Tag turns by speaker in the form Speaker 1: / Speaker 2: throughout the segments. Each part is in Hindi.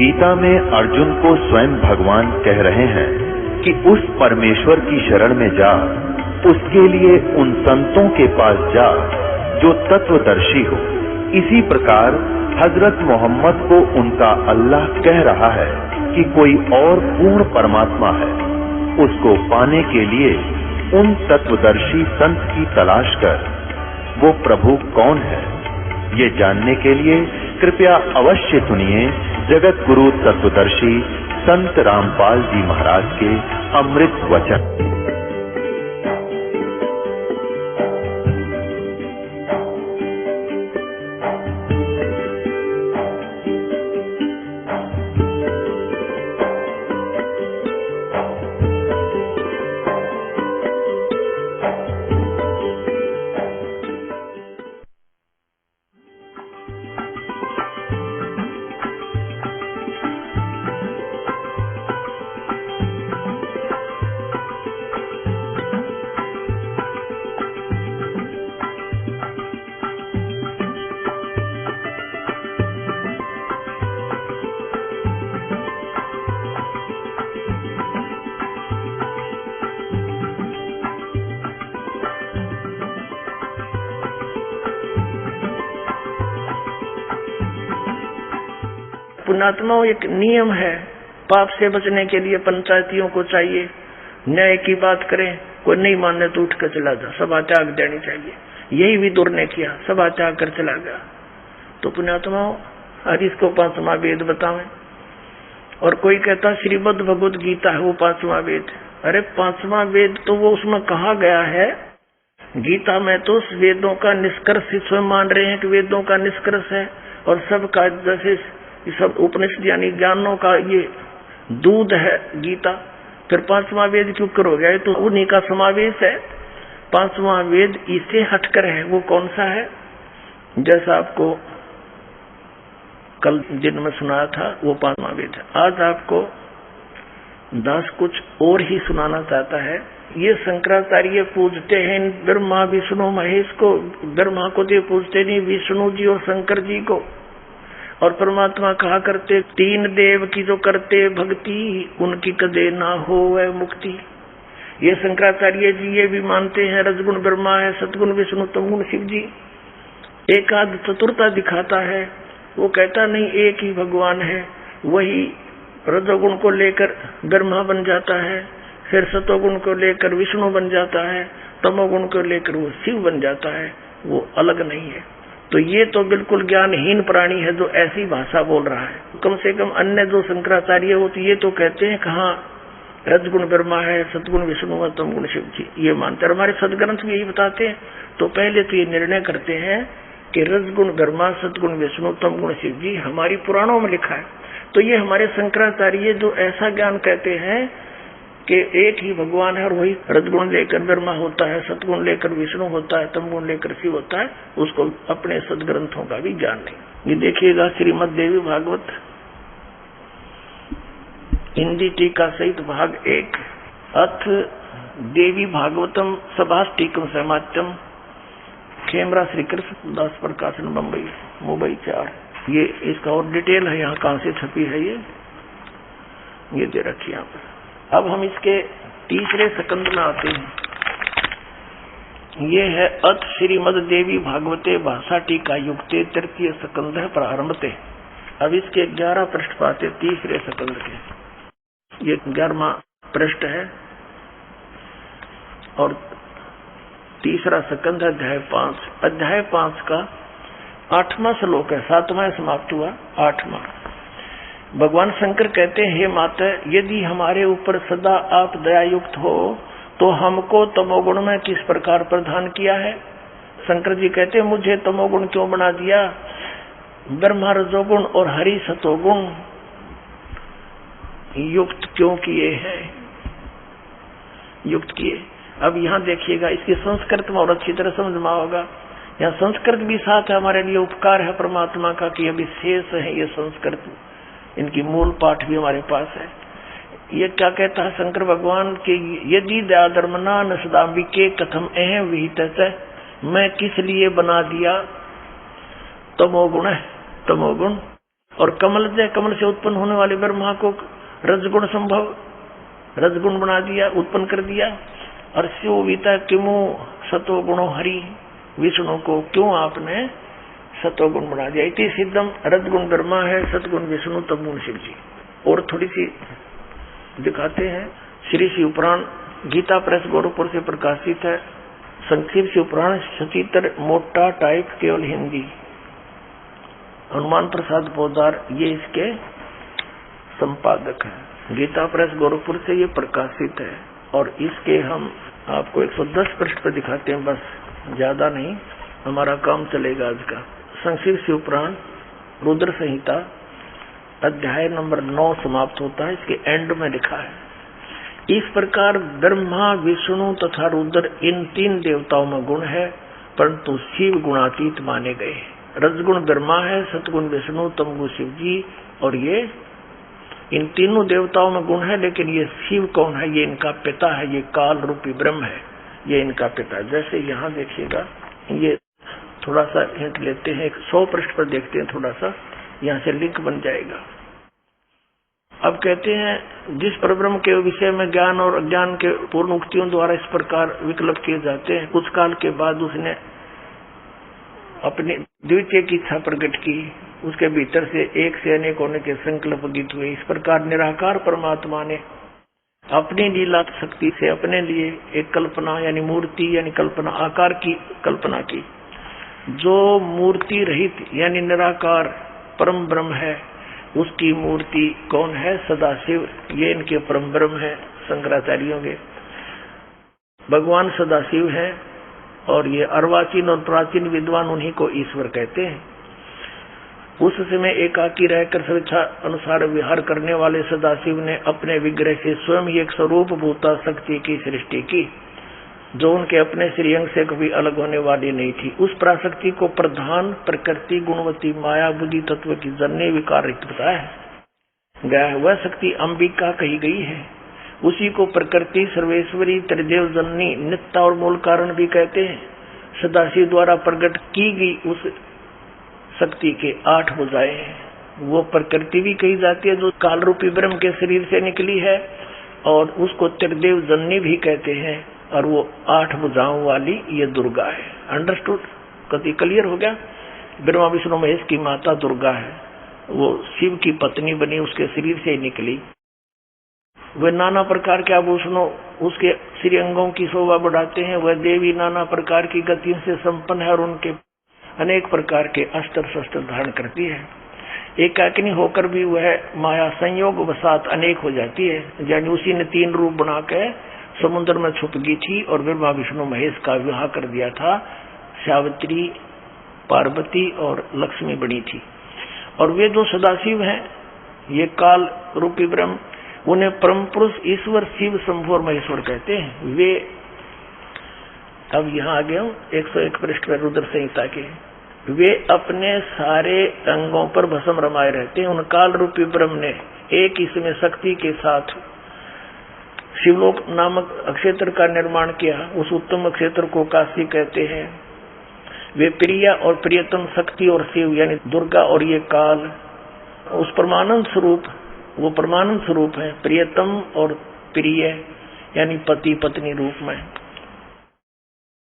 Speaker 1: गीता में अर्जुन को स्वयं भगवान कह रहे हैं कि उस परमेश्वर की शरण में जा, उसके लिए उन संतों के पास जा जो तत्वदर्शी हो। इसी प्रकार हजरत मोहम्मद को उनका अल्लाह कह रहा है कि कोई और पूर्ण परमात्मा है। उसको पाने के लिए उन तत्वदर्शी संत की तलाश कर। वो प्रभु कौन है, ये जानने के लिए कृपया अवश्य सुनिए जगत गुरु तत्वदर्शी संत रामपाल जी महाराज के अमृत वचन।
Speaker 2: पुण्यात्माओं, एक नियम है, पाप से बचने के लिए पंचायतियों को चाहिए न्याय की बात करें, कोई नहीं माने तो उठ कर चला जा, सभा त्याग देनी चाहिए। यही विदुर ने किया, सभा त्याग कर चला गया। तो पुण्यात्माओं, आज इसको पांचवा वेद बतावें। और कोई कहता श्रीमद् भगवत गीता है वो पांचवा वेद। अरे पांचवा वेद तो वो उसमें कहा गया है, गीता में तो वेदों का निष्कर्ष स्वयं मान रहे हैं कि वेदों का निष्कर्ष है और सबका जैसे सब उपनिषद यानी ज्ञानों का ये दूध है गीता। फिर पांचवा वेद क्यों करोगे? ये तो उन्हीं का समावेश है। पांचवा वेद इससे हटकर है, वो कौन सा है? जैसा आपको कल दिन में सुनाया था वो पांचवा वेद है। आज आपको दास कुछ और ही सुनाना चाहता है। ये शंकराचार्य पूजते हैं ब्रह्मा विष्णु महेश को, ब्रह्मा को तो पूजते नहीं, विष्णु जी और शंकर जी को। और परमात्मा कहा करते तीन देव की जो करते भक्ति उनकी कदे ना हो वह मुक्ति। ये शंकराचार्य जी ये भी मानते हैं रजगुण ब्रह्मा है, सतगुण विष्णु, तमगुण शिव जी। एकाद चतुरता दिखाता है, वो कहता नहीं एक ही भगवान है। वही रजोगुण को लेकर ब्रह्मा बन जाता है, फिर सतोगुण को लेकर विष्णु बन जाता है, तमोगुण को लेकर वो शिव बन जाता है, वो अलग नहीं है। तो ये तो बिल्कुल ज्ञानहीन प्राणी है जो ऐसी भाषा बोल रहा है। कम से कम अन्य जो शंकराचार्य होते ये तो कहते हैं कहाँ रजगुण ब्रह्मा है, सतगुण विष्णु है, तमगुण शिव जी, ये मानते हैं। हमारे सदग्रंथ भी यही बताते हैं। तो पहले तो ये निर्णय करते हैं कि रजगुण ब्रह्मा, सतगुण विष्णु, तमगुण शिव जी हमारी पुराणों में लिखा है। तो ये हमारे शंकराचार्य जो ऐसा ज्ञान कहते हैं कि एक ही भगवान है और वही रजगुण लेकर ब्रह्मा होता है, सतगुण लेकर विष्णु होता है, तमगुण लेकर शिव होता है, उसको अपने सदग्रंथों का भी ज्ञान नहीं। ये देखिएगा श्रीमद् देवी भागवत हिंदी टीका सहित भाग 1 अथ देवी भागवतम सभाष्टीकम समाच्यम खेमरा श्री कृष्ण दास प्रकाशन मुंबई 4। ये इसका और डिटेल है, यहाँ कहाँ से छपी है ये दे रखी यहाँ पर। अब हम इसके तीसरे स्कंद में आते हैं। ये है अथ श्रीमद् देवी भागवते भाषा टीका युक्ते तृतीय स्कंद है प्रारंभते। अब इसके 11 पृष्ठ पाते तीसरे स्कंद के। ये 11वां पृष्ठ है और तीसरा स्कंद अध्याय 5। अध्याय 5 का 8वां श्लोक है, 7वां समाप्त हुआ, 8वां। भगवान शंकर कहते हैं, हे माता, यदि हमारे ऊपर सदा आप दयायुक्त हो तो हमको तमोगुण में किस प्रकार प्रदान किया है? शंकर जी कहते हैं, मुझे तमोगुण क्यों बना दिया? ब्रह्मा रजोगुण और हरि सतोगुण युक्त क्यों किए हैं? युक्त किए। अब यहाँ देखिएगा, इसकी संस्कृत में और अच्छी तरह समझ में होगा। यहाँ संस्कृत भी साथ है, हमारे लिए उपकार है परमात्मा का कि अभी शेष है ये संस्कृत, इनकी मूल पाठ भी हमारे पास है। ये क्या कहता है शंकर भगवान के, यदि दया धर्मना न सदाम्बिके कथम अहम विहित, मैं किस लिए बना दिया तमोगुण और कमल से उत्पन्न होने वाले ब्रह्मा को रजगुण संभव, रजगुण बना दिया, उत्पन्न कर दिया। अर्ष्यो वीता किमु सतो गुणो हरि, विष्णु को क्यों आपने सतोगुण बना दिया। इति सिद्धम, रजगुण ब्रह्मा है, सतगुण विष्णु, तमगुण शिव जी। और थोड़ी सी दिखाते हैं। श्री शिव पुराण गीता प्रेस गोरखपुर से प्रकाशित है। संक्षिप्त शिव पुराण सचित्र मोटा टाइप केवल हिंदी, हनुमान प्रसाद पोदार ये इसके संपादक है। गीता प्रेस गोरखपुर से ये प्रकाशित है। और इसके हम आपको 110 पृष्ठ पर दिखाते हैं, बस ज्यादा नहीं, हमारा काम चलेगा आज का। संक्षिप्त शिव पुराण रुद्र संहिता अध्याय नंबर 9 समाप्त होता है। इसके एंड में लिखा है, इस प्रकार ब्रह्मा विष्णु तथा रुद्र इन 3 देवताओं में गुण है, परंतु शिव गुणातीत माने गए। रजगुण ब्रह्मा है, सतगुण विष्णु, तमगुण शिव जी। और ये इन तीनों देवताओं में गुण है, लेकिन ये शिव कौन है? ये इनका पिता है, ये काल रूपी ब्रह्म है, ये इनका पिता। जैसे यहाँ देखिएगा, ये थोड़ा सा हिंट लेते हैं, 100 पृष्ठ पर देखते हैं, थोड़ा सा यहाँ से लिंक बन जाएगा। अब कहते हैं, जिस परब्रह्म के विषय में ज्ञान और अज्ञान के पूर्ण उक्तियों द्वारा इस प्रकार विकल्प किए जाते हैं, कुछ काल के बाद उसने अपनी द्वितीय की इच्छा प्रकट की, उसके भीतर से एक से अनेक होने के संकल्प उदित हुए। इस प्रकार निराकार परमात्मा ने अपनी लीला शक्ति से अपने लिए एक कल्पना यानी मूर्ति यानी कल्पना आकार की कल्पना की, जो मूर्ति रहित यानी निराकार परम ब्रह्म है। उसकी मूर्ति कौन है? सदाशिव। ये इनके परम ब्रह्म है शंकराचार्यों के। भगवान सदाशिव है और ये अर्वाचीन और प्राचीन विद्वान उन्हीं को ईश्वर कहते हैं। उस समय एकाकी रहकर स्वेच्छा अनुसार विहार करने वाले सदाशिव ने अपने विग्रह से स्वयं ही एक स्वरूप भूता शक्ति की सृष्टि की, जो उनके अपने श्रीअंग से कभी अलग होने वाली नहीं थी। उस पराशक्ति को प्रधान प्रकृति गुणवती माया बुद्धि तत्व की जननी विकार रहित बताया गया है। वह शक्ति अंबिका कही गई है। उसी को प्रकृति सर्वेश्वरी त्रिदेव जननी नित्या और मूल कारण भी कहते हैं। सदाशिव द्वारा प्रकट की गई उस शक्ति के 8 भुजाएं हैं। वो प्रकृति भी कही जाती है, जो काल रूपी ब्रह्म के शरीर से निकली है, और उसको त्रिदेव जननी भी कहते हैं। और वो 8 भुजाओं वाली ये दुर्गा है। अंडरस्टूड? कति क्लियर हो गया? ब्रह्मा विष्णु महेश की माता दुर्गा है, वो शिव की पत्नी बनी, उसके शरीर से ही निकली। वे नाना प्रकार के आभूषणों उसके श्री अंगों की शोभा बढ़ाते हैं। वह देवी नाना प्रकार की गतियों से संपन्न है और उनके अनेक प्रकार के अस्त्र शस्त्र धारण करती है। एकाकिनी होकर भी वह माया संयोग वसात अनेक हो जाती है। यानी उसी ने 3 रूप बनाकर समुद्र में छुप गई थी और ब्रह्मा विष्णु महेश का विवाह कर दिया था। सावित्री, पार्वती और लक्ष्मी बनी थी। और वे जो सदाशिव हैं, ये काल रूपी ब्रह्म, उन्हें परम पुरुष ईश्वर शिव शंभु और महेश्वर कहते हैं। वे अब यहाँ आ गया 101 पृष्ठ पर रुद्र संहिता के। वे अपने सारे अंगों पर भस्म रमाए रहते हैं। उन काल रूपी ब्रह्म ने एक इसमें शक्ति के साथ शिवलोक नामक अक्षेत्र का निर्माण किया। उस उत्तम अक्षेत्र को काशी कहते हैं। वे प्रिया और प्रियतम शक्ति और शिव यानी दुर्गा और ये काल उस परमानंद स्वरूप, वो परमानंद स्वरूप है। प्रियतम और प्रिय यानी पति पत्नी रूप में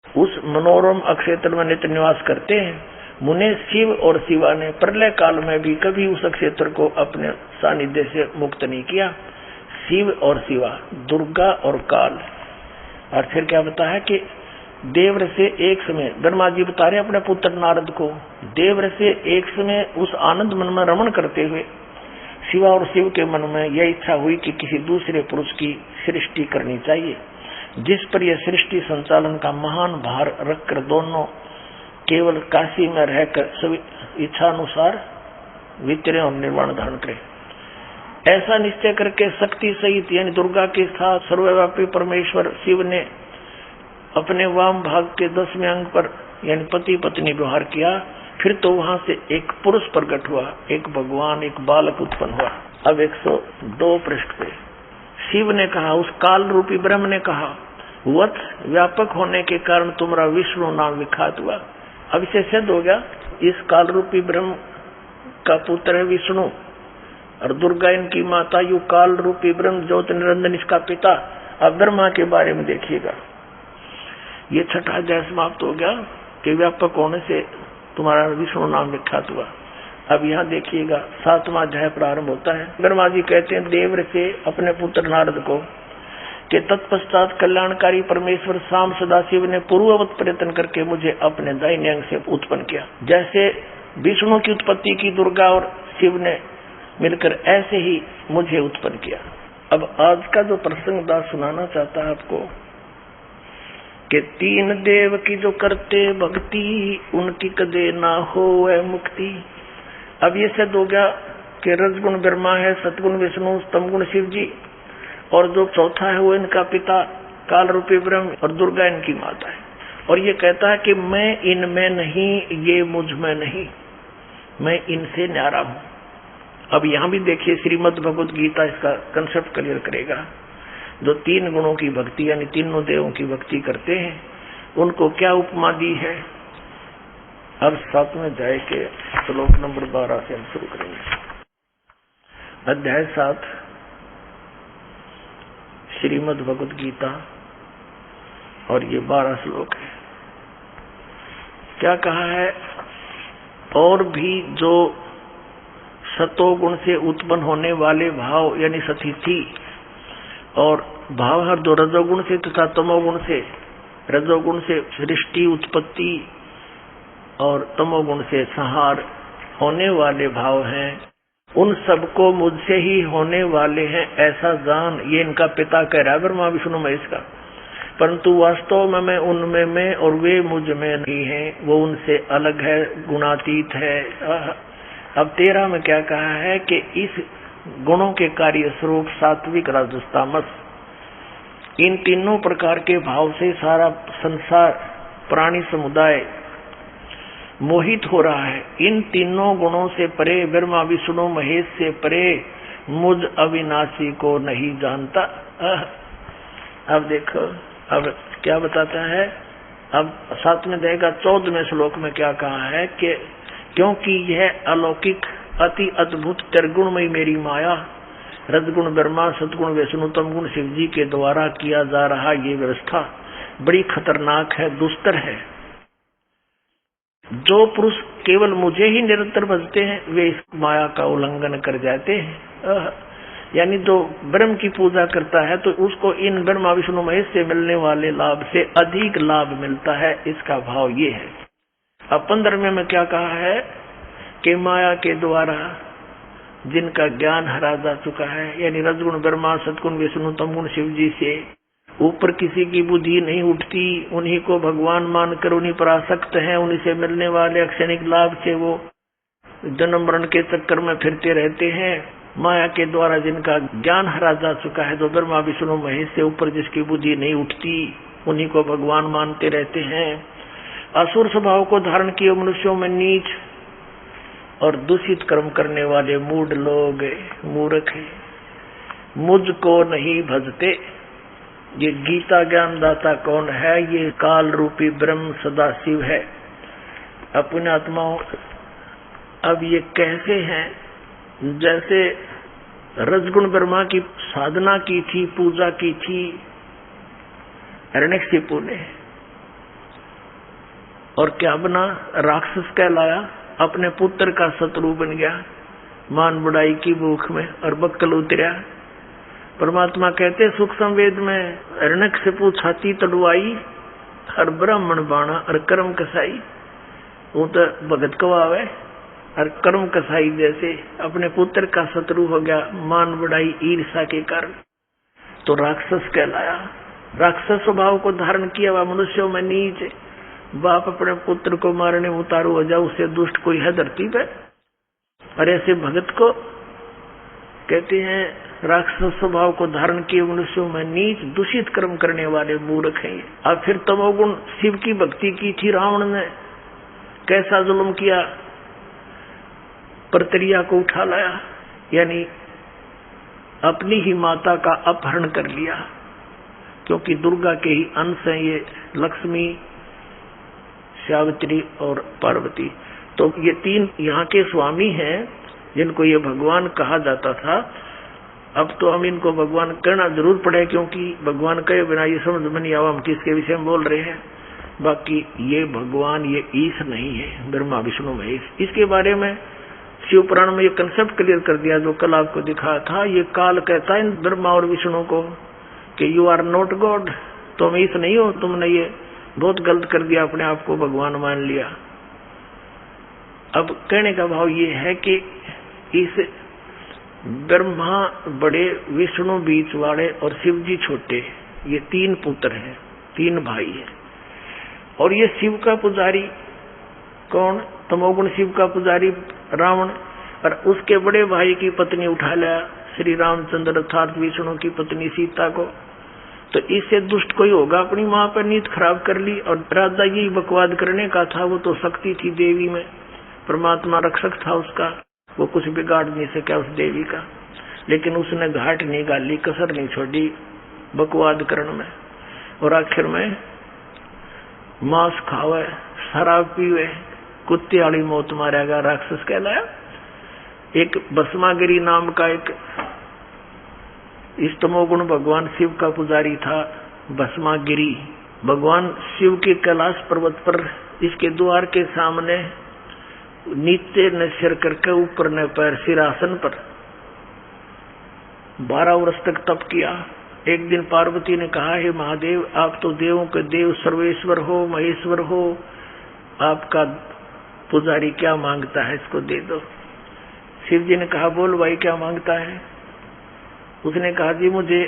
Speaker 2: उस मनोरम अक्षेत्र में नित्य निवास करते हैं। मुने शिव और शिवा ने प्रलय काल में भी कभी उस अक्षेत्र को अपने सानिध्य से मुक्त नहीं किया। शिव और शिवा, दुर्गा और काल। और फिर क्या बताया कि देवर से एक समय, ब्रह्मा जी बता रहे अपने पुत्र नारद को, देवर से एक समय उस आनंद मन में रमण करते हुए शिवा और शिव के मन में यह इच्छा हुई कि किसी दूसरे पुरुष की सृष्टि करनी चाहिए, जिस पर यह सृष्टि संचालन का महान भार रखकर दोनों केवल काशी में रहकर सभी इच्छा अनुसार विचरे और निर्वाण धारण करें। ऐसा निश्चय करके शक्ति सहित यानी दुर्गा के साथ सर्वव्यापी परमेश्वर शिव ने अपने वाम भाग के 10वें अंग पर यानी पति पत्नी व्यवहार किया। फिर तो वहां से एक पुरुष प्रकट हुआ, एक भगवान, एक बालक उत्पन्न हुआ। अब 102 पृष्ठ पे शिव ने कहा, उस काल रूपी ब्रह्म ने कहा, वत्स व्यापक होने के कारण तुम्हारा विष्णु नाम विख्यात हुआ। अब इसे सिद्ध हो गया, इस काल रूपी ब्रह्म का पुत्र है विष्णु और दुर्गा इनकी माता, यू काल रूपी ब्रह्म ज्योत निरंजन इसका पिता। अब ब्रह्मा के बारे में देखिएगा, ये छठा अध्याय समाप्त हो गया कि व्यापक होने से तुम्हारा विष्णु नाम विख्यात हुआ। अब यहाँ देखिएगा 7वां अध्याय प्रारंभ होता है। ब्रह्मा जी कहते हैं देव से अपने पुत्र नारद को कि तत्पश्चात कल्याणकारी परमेश्वर शाम सदाशिव ने पूर्ववत प्रयत्न करके मुझे अपने दाहिने अंग से उत्पन्न किया। जैसे विष्णु की उत्पत्ति की दुर्गा और शिव ने मिलकर, ऐसे ही मुझे उत्पन्न किया। अब आज का जो प्रसंग दास सुनाना चाहता है आपको कि 3 देव की जो करते भक्ति उनकी कदे ना हो मुक्ति। अब ये सिद्ध हो गया कि रजगुण ब्रह्मा है, सतगुण विष्णु, स्तमगुण शिव जी, और जो चौथा है वो इनका पिता काल रूपी ब्रह्म और दुर्गा इनकी माता है। और ये कहता है कि मैं इनमें नहीं, ये मुझ में नहीं, मैं इनसे न्यारा हूं। अब यहां भी देखिए श्रीमद् भगवत गीता इसका कंसेप्ट क्लियर करेगा। जो 3 गुणों की भक्ति यानी तीनों देवों की भक्ति करते हैं उनको क्या उपमा दी है। अब 7वें अध्याय के श्लोक नंबर 12 से हम शुरू करेंगे। अध्याय 7 श्रीमद् भगवत गीता और ये 12 श्लोक है। क्या कहा है, और भी जो सतोगुण से उत्पन्न होने वाले भाव यानी सतिथि और भाव हर जो रजोगुण से तथा तमोगुण से, रजोगुण से सृष्टि उत्पत्ति और तमोगुण से संहार होने वाले भाव हैं, उन सबको मुझसे ही होने वाले हैं ऐसा जान। ये इनका पिता कह रहा है ब्रह्मा विष्णु महेश का, परंतु वास्तव में मैं उनमें में और वे मुझ में नहीं हैं, वो उनसे अलग है, गुणातीत है। अब 13 में क्या कहा है कि इस गुणों के कार्य स्वरूप सात्विक राजस तामस, इन तीनों प्रकार के भाव से सारा संसार प्राणी समुदाय मोहित हो रहा है। इन तीनों गुणों से परे, ब्रह्मा विष्णु महेश से परे मुझ अविनाशी को नहीं जानता। अब देखो अब क्या बताता है। अब 7वें अध्याय का 14वें श्लोक में क्या कहा है कि क्योंकि यह अलौकिक अति अद्भुत त्रिगुणमयी मेरी माया, रजगुण ब्रह्मा, सतगुण विष्णु, तमगुण शिव जी के द्वारा किया जा रहा ये व्यवस्था बड़ी खतरनाक है, दुस्तर है। जो पुरुष केवल मुझे ही निरंतर भजते हैं वे इस माया का उल्लंघन कर जाते हैं। यानी जो ब्रह्म की पूजा करता है तो उसको इन ब्रह्मा विष्णु महेश से मिलने वाले लाभ से अधिक लाभ मिलता है, इसका भाव ये है। अब 15वें में क्या कहा है कि माया के द्वारा जिनका ज्ञान हरा जा चुका है, यानी रजगुण ब्रह्मा, सतगुण विष्णु, तमगुण शिव जी से ऊपर किसी की बुद्धि नहीं उठती, उन्हीं को भगवान मानकर उन्हीं पर आसक्त हैं, उन्हीं से मिलने वाले क्षणिक लाभ से वो जन्म मरण के चक्कर में फिरते रहते हैं। माया के द्वारा जिनका ज्ञान हरा जा चुका है, जो ब्रह्मा विष्णु महेश से ऊपर जिसकी बुद्धि नहीं उठती, उन्हीं को भगवान मानते रहते हैं। असुर स्वभाव को धारण किए मनुष्यों में नीच और दूषित कर्म करने वाले मूढ़ लोग मूर्ख मुझको नहीं भजते। ये गीता ज्ञान दाता कौन है? ये काल रूपी ब्रह्म सदाशिव है। अपने आत्माओं, अब ये कैसे हैं? जैसे रजगुण ब्रह्मा की साधना की थी, पूजा की थी हिरण्यकशिपु ने, और क्या बना? राक्षस कहलाया, अपने पुत्र का शत्रु बन गया, मान बुढ़ाई की भूख में और बक्कल उतरा। परमात्मा कहते सुख संवेद में हिरण्यकशिपु छाती तड़वाई और ब्राह्मण बाणा और कर्म कसाई। वो तो भगत कवावे और कर्म कसाई जैसे अपने पुत्र का शत्रु हो गया, मान बढ़ाई ईर्षा के कारण, तो राक्षस कहलाया। राक्षस स्वभाव को धारण किया हुआ मनुष्यों में नीच, बाप अपने पुत्र को मारने उतारू हो जाओ, उससे दुष्ट कोई है धरती पे? और ऐसे भगत को कहते हैं राक्षस स्वभाव को धारण किए मनुष्यों में नीच, दूषित कर्म करने वाले मूर्ख हैं। अब फिर तमोगुण शिव की भक्ति की थी रावण ने, कैसा जुल्म किया, प्रतरिया को उठा लाया, यानी अपनी ही माता का अपहरण कर लिया, क्योंकि दुर्गा के ही अंश हैं ये लक्ष्मी, सावित्री और पार्वती। तो ये तीन यहाँ के स्वामी हैं जिनको ये भगवान कहा जाता था। अब तो हम इनको भगवान कहना जरूर पड़े, क्योंकि भगवान कहे बिना ये समझ में नहीं आवा हम किसके विषय में बोल रहे हैं। बाकी ये भगवान ये ईश नहीं है, ब्रह्मा विष्णु महेश। इसके बारे में शिव पुराण में ये कंसेप्ट क्लियर कर दिया जो कल आपको दिखाया था। ये काल कहता है ब्रह्मा और विष्णु को कि यू आर नॉट गॉड, तुम ईश नहीं हो, तुमने ये बहुत गलत कर दिया, अपने आप को भगवान मान लिया। अब कहने का भाव ये है कि इस ब्रह्मा बड़े, विष्णु बीच वाले और शिव जी छोटे, ये तीन पुत्र हैं, तीन भाई हैं। और ये शिव का पुजारी कौन? तमोगुण शिव का पुजारी रावण, और उसके बड़े भाई की पत्नी उठा लिया श्री रामचंद्र अर्थात विष्णु की पत्नी सीता को। तो इससे दुष्ट कोई होगा, अपनी माँ पर नीत खराब कर ली। और राजा यही बकवाद करने का था, वो तो शक्ति थी देवी में, परमात्मा रक्षक था उसका, वो कुछ बिगाड़ नहीं सका उस देवी का। लेकिन उसने घाट नहीं गाली, कसर नहीं छोड़ी बकवाद करण में। और आखिर में मांस खावे, शराब पीवे, कुत्ते वाली मौत मारा गया, राक्षस कहलाया। एक भस्मागिरी नाम का एक तमोगुण भगवान शिव का पुजारी था, भस्मागिरी। भगवान शिव के कैलाश पर्वत पर इसके द्वार के सामने नीचे न सिर करके ऊपर न पैर सिरासन पर 12 वर्ष तक तप किया। एक दिन पार्वती ने कहा, हे महादेव, आप तो देवों के देव सर्वेश्वर हो, महेश्वर हो, आपका पुजारी क्या मांगता है, इसको दे दो। शिव जी ने कहा, बोल भाई क्या मांगता है? उसने कहा, जी मुझे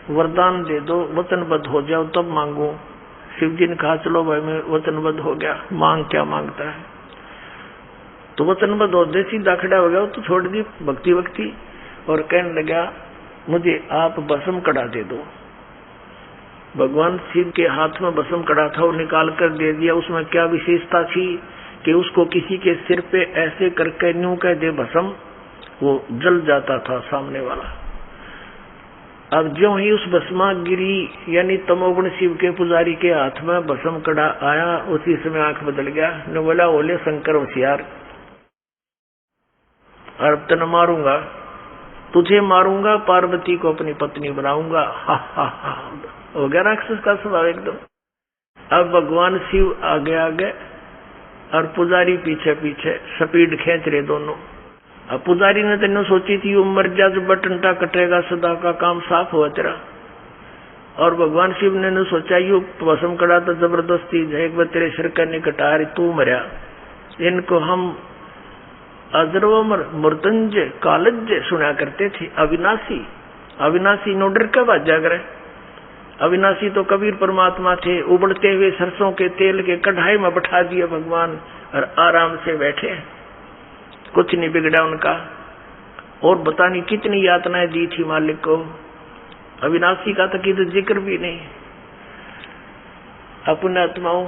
Speaker 2: वरदान दे दो, वचनबद्ध हो जाओ तब मांगू। शिव जी ने कहा, चलो भाई मैं वचनबद्ध हो गया, मांग क्या मांगता है? तो वचनबद्ध होते सीधा खड़ा हो गया, तो छोड़ दी भक्ति और कहने लगा, मुझे आप भस्म कड़ा दे दो। भगवान शिव के हाथ में भस्म कड़ा था, वो निकाल कर दे दिया। उसमें क्या विशेषता थी कि उसको किसी के सिर पे ऐसे करके न्यू कह दे भस्म, वो जल जाता था सामने वाला। अब जो ही उस भस्मागिरी यानी तमोगुण शिव के पुजारी के हाथ में भस्म कड़ा आया, उसी समय आंख बदल गया। ने बोला, ओले शंकर होशियार, अब तो न मारूंगा, तुझे मारूंगा, पार्वती को अपनी पत्नी बनाऊंगा। हा हा हा, हो गया राक्षस का स्वभाव एकदम। अब भगवान शिव आगे और पुजारी पीछे पीछे स्पीड खींच रहे दोनों। अब पुजारी ने तेने सोची थी उमर जा जो बटनटा कटेगा, सदा का काम साफ हुआ तेरा। और भगवान शिव ने सोचा यू भस्म कड़ा तो जबरदस्ती एक तेरे सिर का नहीं कटा रही, तू मरिया। इनको हम अजरवमर मृत्युंजय कालज्य सुना करते थे। अविनाशी, अविनाशी नो डर का बात जाग रहे। अविनाशी तो कबीर परमात्मा थे, उबलते हुए सरसों के तेल के कढ़ाई में बैठा दिए भगवान और आराम से बैठे, कुछ नहीं बिगड़ा उनका। और बता नहीं कितनी यातनाएं दी थी मालिक को। अविनाशी का तो किसी जिक्र भी नहीं। अपने आत्माओं,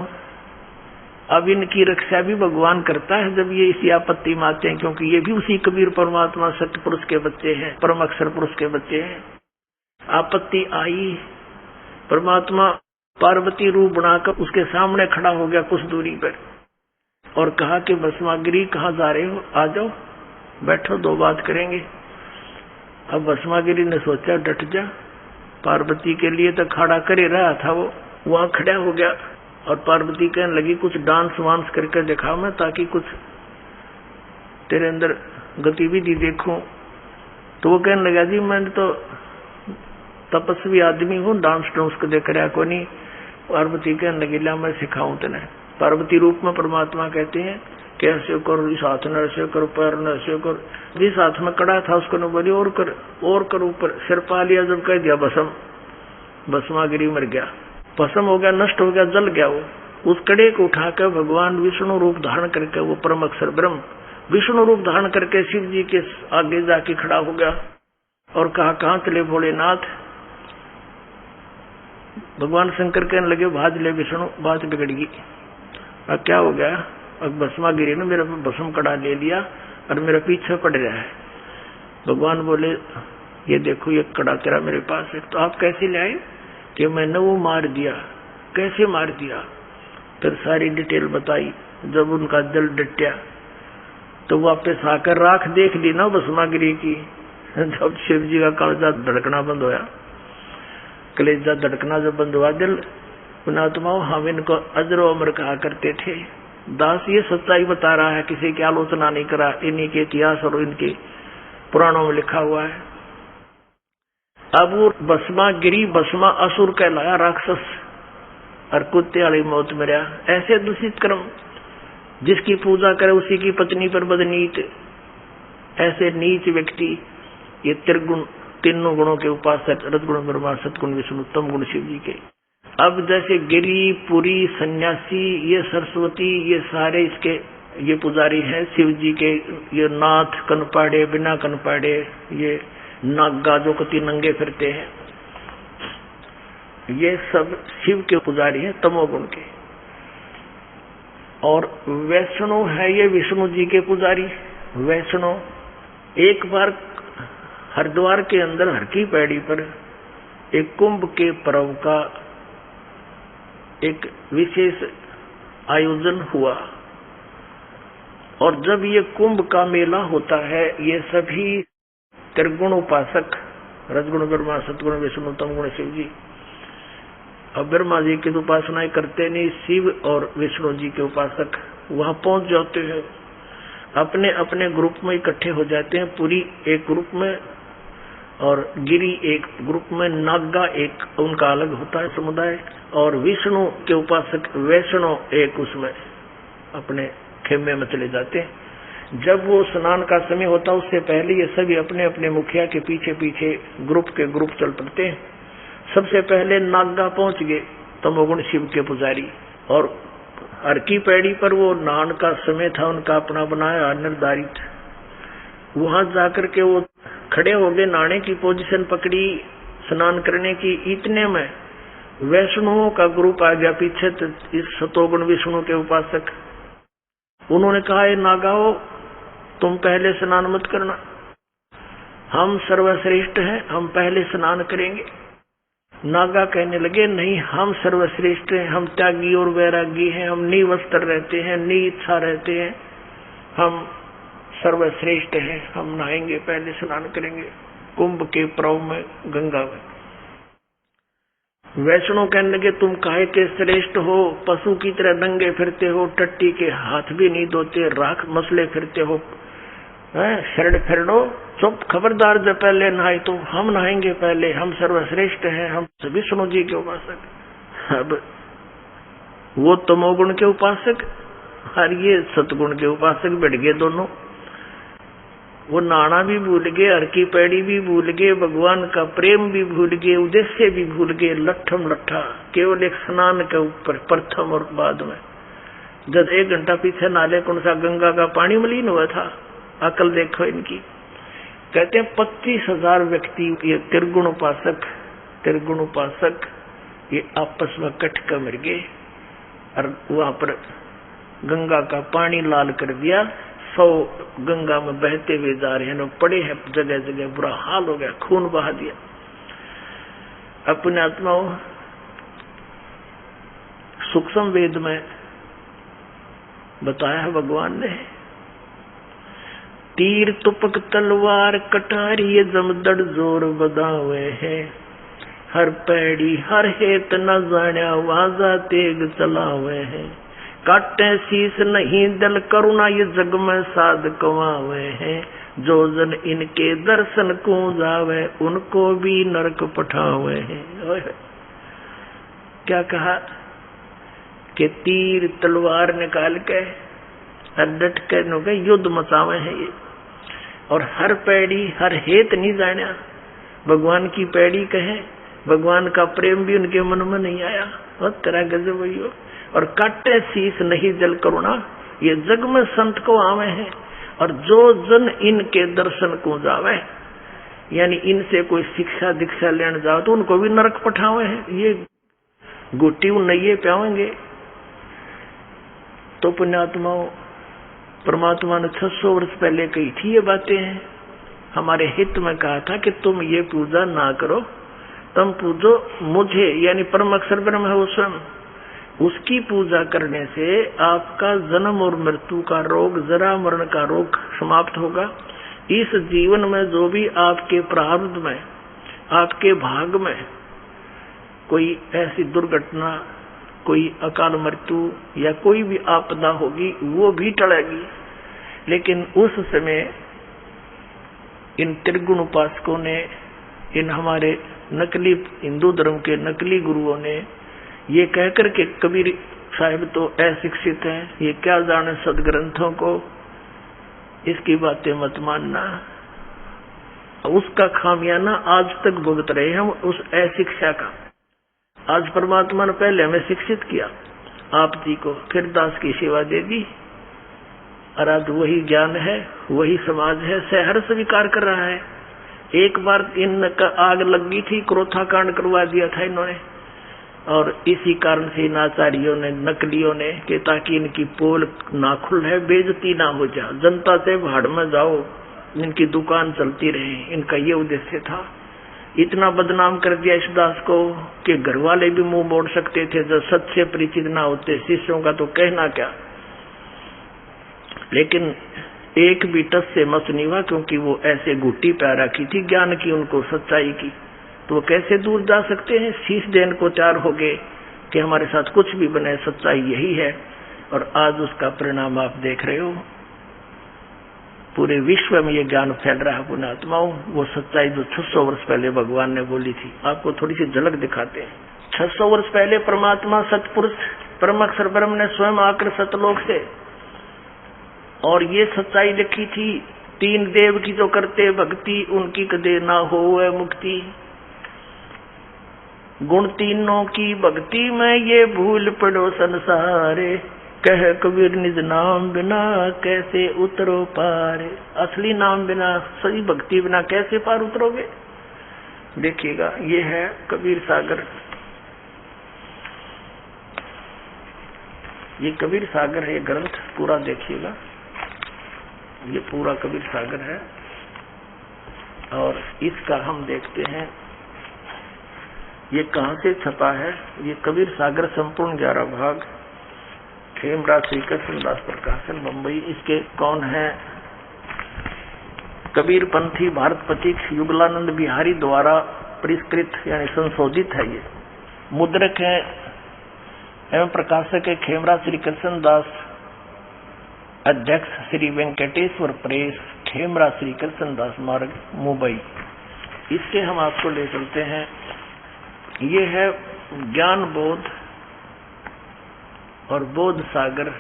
Speaker 2: अब इनकी रक्षा भी भगवान करता है जब ये इसी आपत्ति में आते हैं, क्योंकि ये भी उसी कबीर परमात्मा सत्य पुरुष के बच्चे हैं, परम अक्षर पुरुष के बच्चे हैं। आपत्ति आई, परमात्मा पार्वती रूप बनाकर उसके सामने खड़ा हो गया कुछ दूरी पर और कहा कि भस्मागिरी कहाँ जा रहे हो, आ जाओ बैठो, दो बात करेंगे। अब भस्मागिरी ने सोचा डट जा, पार्वती के लिए तो खड़ा कर ही रहा था, वो वहां खड़ा हो गया। और पार्वती कहने लगी, कुछ डांस वांस करके दिखा मैं, ताकि कुछ तेरे अंदर गतिविधि देखूं। तो वो कहने लगा, जी मैं तो तपस्वी आदमी हूँ, डांस डांस को देख रहा को नहीं। पार्वती कहने लगी, ला मैं सिखाऊं तेने। पार्वती रूप में परमात्मा कहते हैं कि ऐसे करो, इस हाथ में ऐसे करो, पैर में ऐसे करो। जिस हाथ में कड़ा था उसको न बोली और कर ऊपर सिर पा लिया, जब कह दिया भस्म, भस्मागिरी मर गया, भस्म हो गया, नष्ट हो गया, जल गया। वो उस कड़े को उठाकर भगवान विष्णु रूप धारण करके, वो परम अक्षर ब्रह्म विष्णु रूप धारण करके शिव जी के आगे जाके खड़ा हो गया और कहा, कहाँ चले भोलेनाथ? भगवान शंकर कहने लगे, भाज ले विष्णु, बात बिगड़ गई। अब क्या हो गया? अब भस्मागिरी ने मेरे भस्म कड़ा ले लिया और मेरा पीछे पड़ रहा है। भगवान बोले, ये देखो ये कड़ा तेरा मेरे पास है। तो आप कैसे ले आए? कि मैंने वो मार दिया। कैसे मार दिया? फिर सारी डिटेल बताई। जब उनका दिल डटया तो वापस आकर राख देख ली ना भस्मागिरी की। जब शिव जी का कलेजा धड़कना बंद होया, कलेजा धड़कना जब बंद हुआ, दिल पुणात्माओं हम इनको अजरो अमर कहा करते थे। दास ये सच्चाई बता रहा है, किसी की आलोचना नहीं करा, इन्हीं के इतिहास और इनके पुराणों में लिखा हुआ है। अब वो भस्मागिरी, भस्मा असुर कहलाया, राक्षस, और कुत्ते वाली मौत मरिया। ऐसे दूषित कर्म, जिसकी पूजा करे उसी की पत्नी पर बदनीत, ऐसे नीच व्यक्ति, ये त्रिगुण, तीनों गुणों के उपासक, रजगुण ब्रह्मा, सतगुण विष्णु, तम गुण शिव जी के। अब जैसे गिरी, पुरी, सन्यासी, ये सरस्वती, ये सारे इसके ये पुजारी हैं शिव जी के। ये नाथ, कनपाड़े, बिना कनपाड़े, ये नागा जो कति नंगे फिरते हैं, ये सब शिव के पुजारी हैं, तमोगुण के। और वैष्णव है ये विष्णु जी के पुजारी। वैष्णव एक बार हरिद्वार के अंदर हर की पैड़ी पर एक कुंभ के पर्व का एक विशेष आयोजन हुआ, और जब ये कुंभ का मेला होता है, ये सभी त्रिगुण उपासक, रजगुण ब्रह्मा, सतगुण विष्णु, तम गुण शिव जी, अब ब्रह्मा जी की उपासनाएं करते नहीं, शिव और विष्णु जी के उपासक वहां पहुंच जाते हैं, अपने अपने ग्रुप में इकट्ठे हो जाते हैं। पूरी एक ग्रुप में और गिरी एक ग्रुप में, नागा एक उनका अलग होता है समुदाय, और विष्णु के उपासक वैष्णव एक उसमें अपने खेमे में चले जाते हैं। जब वो स्नान का समय होता है उससे पहले ये सभी अपने अपने मुखिया के पीछे पीछे ग्रुप के ग्रुप चल पड़ते हैं। सबसे पहले नागा पहुंच गए, तमोगुण शिव के पुजारी, और हर की पैड़ी पर वो नहान का समय था उनका अपना बनाया निर्धारित। वहां जाकर के वो खड़े हो गए, नहाने की पोजीशन पकड़ी, स्नान करने की। इतने में वैष्णवों का ग्रुप आ गया पीछे, इस सतोगुण विष्णु के उपासक। उन्होंने कहा, ये नागाओ, तुम पहले स्नान मत करना, हम सर्वश्रेष्ठ हैं, हम पहले स्नान करेंगे। नागा कहने लगे, नहीं, हम सर्वश्रेष्ठ हैं, हम त्यागी और वैरागी हैं, हम निवस्त्र रहते हैं, निइच्छा रहते हैं, हम सर्वश्रेष्ठ हैं, हम नहाएंगे, पहले स्नान करेंगे कुंभ के पर्व में, गंगा में। वैष्णव कहने लगे, तुम काहे के श्रेष्ठ हो, पशु की तरह नंगे फिरते हो, टट्टी के हाथ भी नहीं धोते, राख मसले फिरते हो, शरण फिरनो, चुप, खबरदार, जब पहले नहाए तो हम नहाएंगे पहले, हम सर्वश्रेष्ठ हैं, हम विष्णु जी के उपासक। अब वो तमोगुण के उपासक और ये सतगुण के उपासक बैठ गए दोनों। वो नहाना भी भूल गए, हर की पैड़ी भी भूल गए, भगवान का प्रेम भी भूल गए, उद्देश्य भी भूल गए, लट्ठम लट्ठा केवल एक स्नान के ऊपर प्रथम और बाद में। जब 1 घंटा पीछे नाले कौन सा गंगा का पानी मलिन हुआ था, अकल देखो इनकी। कहते हैं 25,000 व्यक्ति ये त्रिगुण उपासक ये आपस में कट कर मर गए, और वहां पर गंगा का पानी लाल कर दिया। 100 गंगा में बहते हुए जा रहे हैं, पड़े हैं जगह जगह, बुरा हाल हो गया, खून बहा दिया। अपने आत्माओं, सूक्ष्म वेद में बताया है भगवान ने, तीर तुपक तलवार कटारी जमदड़ जोर बदावे हैं, हर पैड़ी हर हेत न जाण्या वाजा तेग चलावे हैं, काटे शीस नहीं दल करुणा ये जग में साध कमावे हैं, जो जन इनके दर्शन को जावे उनको भी नरक पठावे हैं। क्या कहा कि तीर तलवार निकाल के डट के युद्ध मचावे हैं ये, और हर पैड़ी हर हेत नहीं जाना, भगवान की पैड़ी कहे, भगवान का प्रेम भी उनके मन में नहीं आया, और तेरा गजब वही हो। और काटे शीस नहीं जल करुणा ये जग में संत को आवे हैं, और जो जन इनके दर्शन को जावे, यानी इनसे कोई शिक्षा दीक्षा लेने जाओ तो उनको भी नरक पठावे हैं, ये गोटी नइये प्यावेंगे। तो पुण्यात्माओं, परमात्मा ने 600 वर्ष पहले कही थी ये बातें हैं, हमारे हित में कहा था कि तुम ये पूजा ना करो, तुम पूजो मुझे, यानी परम अक्षर ब्रह्म है वो स्वयं, उसकी पूजा करने से आपका जन्म और मृत्यु का रोग, जरा मरण का रोग समाप्त होगा। इस जीवन में जो भी आपके प्रारब्ध में, आपके भाग में कोई ऐसी दुर्घटना, कोई अकाल मृत्यु या कोई भी आपदा होगी, वो भी टलेगी। लेकिन उस समय इन त्रिगुण उपासकों ने, इन हमारे नकली हिंदू धर्म के नकली गुरुओं ने ये कहकर के कबीर साहिब तो अशिक्षित हैं, ये क्या जाने सदग्रंथों को, इसकी बातें मत मानना, उसका खामियाना आज तक भुगत रहे हम, उस अशिक्षा का। आज परमात्मा ने पहले हमें शिक्षित किया आप जी को, फिर दास की सेवा दे दी, और आज वही ज्ञान है, वही समाज है, सहर स्वीकार कर रहा है। एक बार इनका आग लगी थी, क्रोथा कांड करवा दिया था इन्होंने, और इसी कारण से इन आचार्यों ने, नकलियों ने, कि ताकि इनकी पोल ना खुल है, बेइज्जती ना हो जा, जनता से भाड़ में जाओ, इनकी दुकान चलती रहे, इनका ये उद्देश्य था। इतना बदनाम कर दिया इस दास को कि घर वाले भी मुंह मोड़ सकते थे, जब सच से परिचित ना होते, शिष्यों का तो कहना क्या। लेकिन एक भी टस से मस नहीं हुआ, क्योंकि वो ऐसे घुट्टी पे रखी थी ज्ञान की, उनको सच्चाई की, तो वो कैसे दूर जा सकते हैं। शीश देने को तैयार हो गए कि हमारे साथ कुछ भी बने, सच्चाई यही है। और आज उसका परिणाम आप देख रहे हो, पूरे विश्व में ये ज्ञान फैल रहा है पुण्यात्माओं। वो सच्चाई जो 600 वर्ष पहले भगवान ने बोली थी, आपको थोड़ी सी झलक दिखाते हैं। 600 वर्ष पहले परमात्मा सतपुरुष परम अक्षर ब्रह्म ने स्वयं आकर सतलोक से और ये सच्चाई लिखी थी, 3 देव की जो करते भक्ति, उनकी कदे ना हो मुक्ति। गुण तीनों की भक्ति में ये भूल पड़ो संसारे, कह कबीर निज नाम बिना कैसे उतरो पार। असली नाम बिना, सही भक्ति बिना कैसे पार उतरोगे। देखिएगा, ये है कबीर सागर। ये कबीर सागर है, ये ग्रंथ पूरा देखिएगा, ये पूरा कबीर सागर है। और इसका हम देखते हैं ये कहां से छपा है। ये कबीर सागर संपूर्ण 11 भाग, खेमराज श्री कृष्णदास प्रकाशन, मुंबई। इसके कौन है? कबीर पंथी भारत पथिक युगलानंद बिहारी द्वारा परिष्कृत यानी संशोधित है। ये मुद्रक है एवं प्रकाशक है खेमराज श्री कृष्णदास, अध्यक्ष श्री वेंकटेश्वर प्रेस, खेमराज श्री कृष्णदास मार्ग, मुंबई। इससे हम आपको ले चलते हैं। ये है ज्ञान बोध और बोध सागर।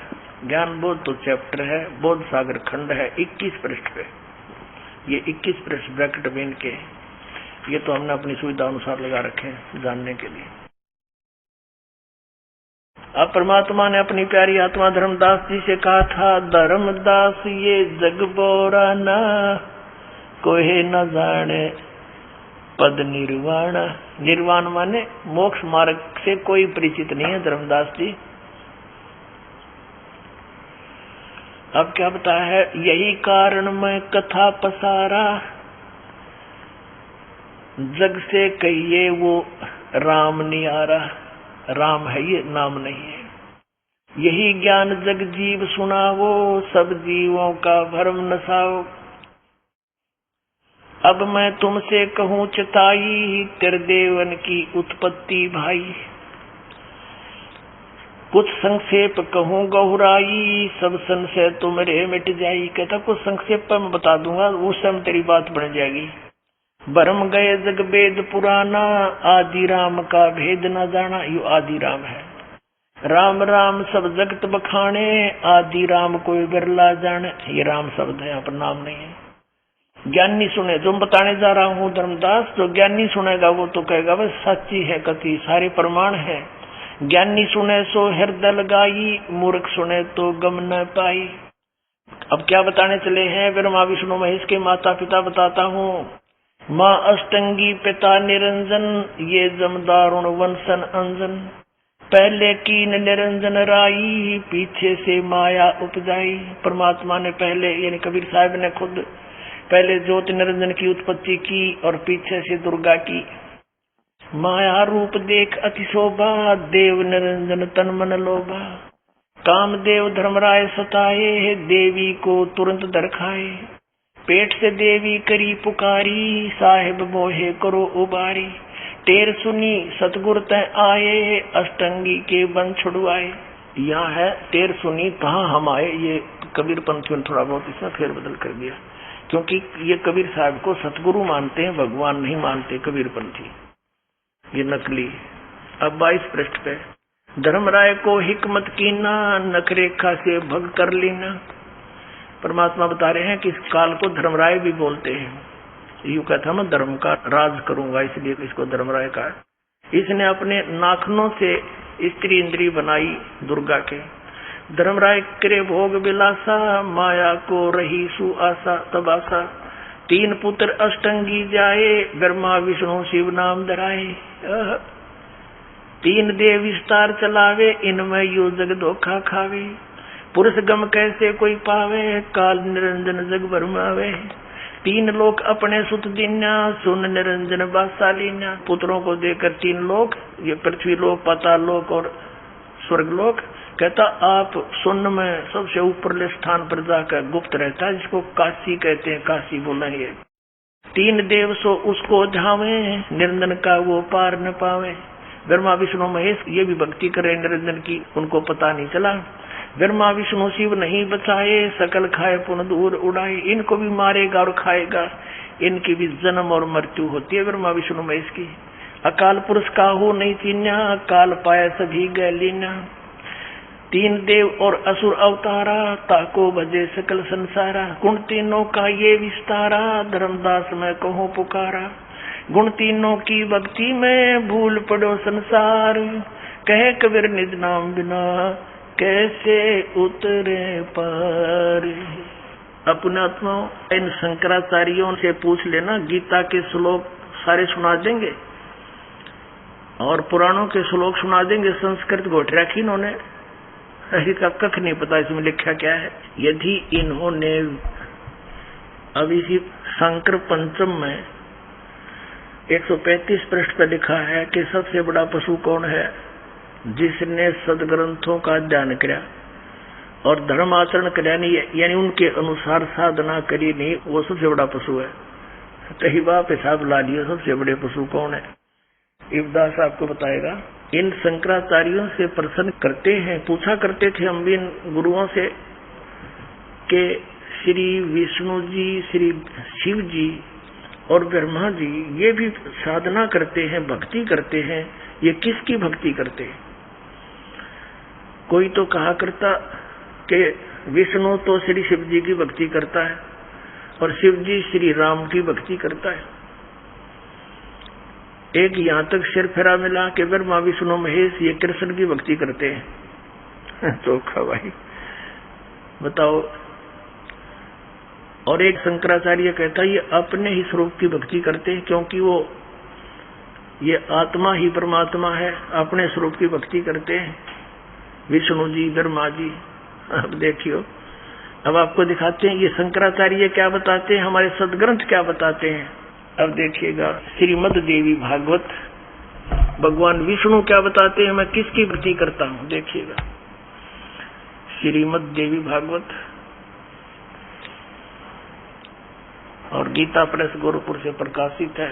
Speaker 2: ज्ञान बोध तो चैप्टर है, बोध सागर खंड है 21 पृष्ठ पे। ये 21 पृष्ठ ब्रैकेट में इनके, ये तो हमने अपनी सुविधा अनुसार लगा रखे हैं जानने के लिए। अब परमात्मा ने अपनी प्यारी आत्मा धर्मदास जी से कहा था, धर्मदास ये जग बोरा ना, कोई न जाने पद निर्वाण। निर्वाण माने मोक्ष मार्ग से कोई परिचित नहीं है धर्मदास जी। अब क्या बताया है, यही कारण मैं कथा पसारा, जग से कहिए वो राम नहीं आ रहा। राम है ये, नाम नहीं है। यही ज्ञान जग जीव सुनावो, सब जीवों का भरम नसाओ। अब मैं तुमसे कहूँ चिताई, त्रिदेवन की उत्पत्ति भाई। कुछ संक्षेप कहूँ गहुराई, सब संशय तुमरे मिट जाई। कहता कुछ संक्षेप में बता दूंगा, उस समय तेरी बात बन जाएगी। भरम गए जग वेद पुराना, आदि राम का भेद न जाना। यू आदि राम है। राम राम सब जगत बखाने, आदि राम कोई बिरला जाने। ये राम शब्द है, यहाँ पर नाम नहीं है। ज्ञानी सुने, जो बताने जा रहा हूँ धर्मदास, जो ज्ञानी सुनेगा वो तो कहेगा बस सच्ची है कथी, सारे प्रमाण है। ज्ञानी सुने सो हृदय लगाई, मूर्ख सुने तो गम न पाई। अब क्या बताने चले हैं, ब्रह्मा विष्णु महेश के माता पिता बताता हूँ। माँ अष्टंगी पिता निरंजन, ये जमदारुण वंशन अंजन। पहले कीन निरंजन राई, पीछे से माया उपजाई। परमात्मा ने पहले यानी कबीर साहब ने खुद पहले ज्योति निरंजन की उत्पत्ति की और पीछे से दुर्गा की। माया रूप देख अति शोभा, देव निरंजन तन मन लोभा। कामदेव धर्मराय सताए, देवी को तुरंत दरखाए। पेट से देवी करी पुकारी, साहिब मोहे करो उबारी। टेर सुनी सतगुर तय आए, अष्टंगी के बन छुड़वाए। यहाँ है टेर सुनी कहाँ हम आए, ये कबीर पंथियों ने थोड़ा बहुत इसमें फेरबदल कर दिया, क्योंकि ये कबीर साहब को सतगुरु मानते हैं, भगवान नहीं मानते कबीर पंथी, ये नकली। अब 22 पृष्ठ पे, धर्मराय को हिकमत कीना, नखरेखा से भग कर लेना। परमात्मा बता रहे हैं कि इस काल को धर्मराय भी बोलते हैं। यूं कहता मैं धर्म का राज करूंगा, इसलिए इसको धर्मराय कहा। इसने अपने नाखनों से स्त्री इंद्री बनाई दुर्गा के। धर्मराय करे भोग विलासा, माया को रही सुआसा तबासा। 3 पुत्र अष्टंगी जाए, ब्रह्मा विष्णु शिव नाम धराए। 3 देव विस्तार चलावे, इनमें यो जग धोखा खावे। पुरुष गम कैसे कोई पावे, काल निरंजन जग भरमावे। 3 लोक अपने सुत दीन्या, सुन निरंजन बादशालीन्या। पुत्रों को देकर 3 लोक, ये पृथ्वी लोक, पाताल लोक और स्वर्ग लोक। कहता आप सुन में सबसे ऊपरले स्थान पर जाकर गुप्त रहता है, जिसको काशी कहते हैं, काशी बोलेंगे। 3 देव सो उसको झावे, निरंजन का वो पार न पावे। ब्रह्मा विष्णु महेश ये भी भक्ति करे निरंजन की, उनको पता नहीं चला। ब्रह्मा विष्णु शिव नहीं बचाए, सकल खाए पुन दूर उड़ाए। इनको भी मारेगा और खाएगा, इनकी भी जन्म और मृत्यु होती है ब्रह्मा विष्णु महेश की। अकाल पुरुष काहू नहीं चीन्या, काल पाया सभी गैलीना। 3 देव और असुर अवतारा, ताको भजे सकल संसारा। गुण तीनों का ये विस्तारा, धर्मदास मैं कहूँ पुकारा। गुण तीनों की भक्ति में भूल पड़ो संसार, कहे कबीर निज नाम बिना कैसे उतरे पार। अपने आत्माओं इन शंकराचार्यों से पूछ लेना, गीता के श्लोक सारे सुना देंगे और पुराणों के श्लोक सुना देंगे। संस्कृत घोट रखी इन्होंने, का कख नहीं पता इसमें लिखा क्या है। यदि इन्होंने अब इसी शंकर पंचम में 135 पृष्ठ पर लिखा है कि सबसे बड़ा पशु कौन है, जिसने सदग्रंथों का अध्ययन किया और धर्म आचरण किया नहीं, यानी उनके अनुसार साधना करी नहीं, वो सबसे बड़ा पशु है। कई बार हिसाब ला लिया सबसे बड़े पशु कौन है, इब्दास आपको बताएगा। इन शंकराचार्यों से प्रश्न करते हैं, पूछा करते थे हम भी इन गुरुओं से कि श्री विष्णु जी, श्री शिव जी और ब्रह्मा जी ये भी साधना करते हैं, भक्ति करते हैं, ये किसकी भक्ति करते हैं। कोई तो कहा करता कि विष्णु तो श्री शिव जी की भक्ति करता है और शिव जी श्री राम की भक्ति करता है। एक यहाँ तक सिर फेरा मिला कि ब्रह्मा विष्णु महेश ये कृष्ण की भक्ति करते हैं। चोखा भाई बताओ। और एक शंकराचार्य कहता है ये अपने ही स्वरूप की भक्ति करते हैं, क्योंकि वो ये आत्मा ही परमात्मा है, अपने स्वरूप की भक्ति करते हैं विष्णु जी ब्रह्मा जी। अब देखियो, अब आपको दिखाते हैं ये शंकराचार्य क्या बताते हैं, हमारे सदग्रंथ क्या बताते हैं। अब देखिएगा श्रीमद देवी भागवत, भगवान विष्णु क्या बताते हैं, मैं किसकी भक्ति करता हूं। देखिएगा श्रीमद देवी भागवत और गीता प्रेस गोरखपुर से प्रकाशित है।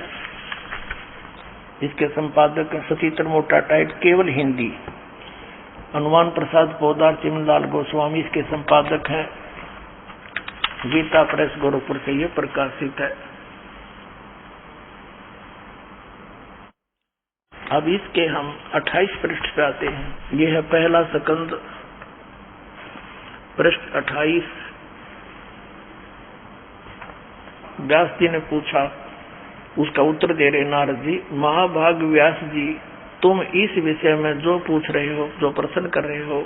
Speaker 2: इसके संपादक सतीतर मोटा टाइट, केवल हिंदी। हनुमान प्रसाद पोदार चिमनलाल गोस्वामी इसके संपादक हैं। गीता प्रेस गोरखपुर से ये प्रकाशित है। अब इसके हम 28 पृष्ठ पे आते हैं। ये है पहला स्कंद, पृष्ठ 28। व्यास जी ने पूछा, उसका उत्तर दे रहे नारद जी। महाभाग व्यास जी, तुम इस विषय में जो पूछ रहे हो, जो प्रश्न कर रहे हो,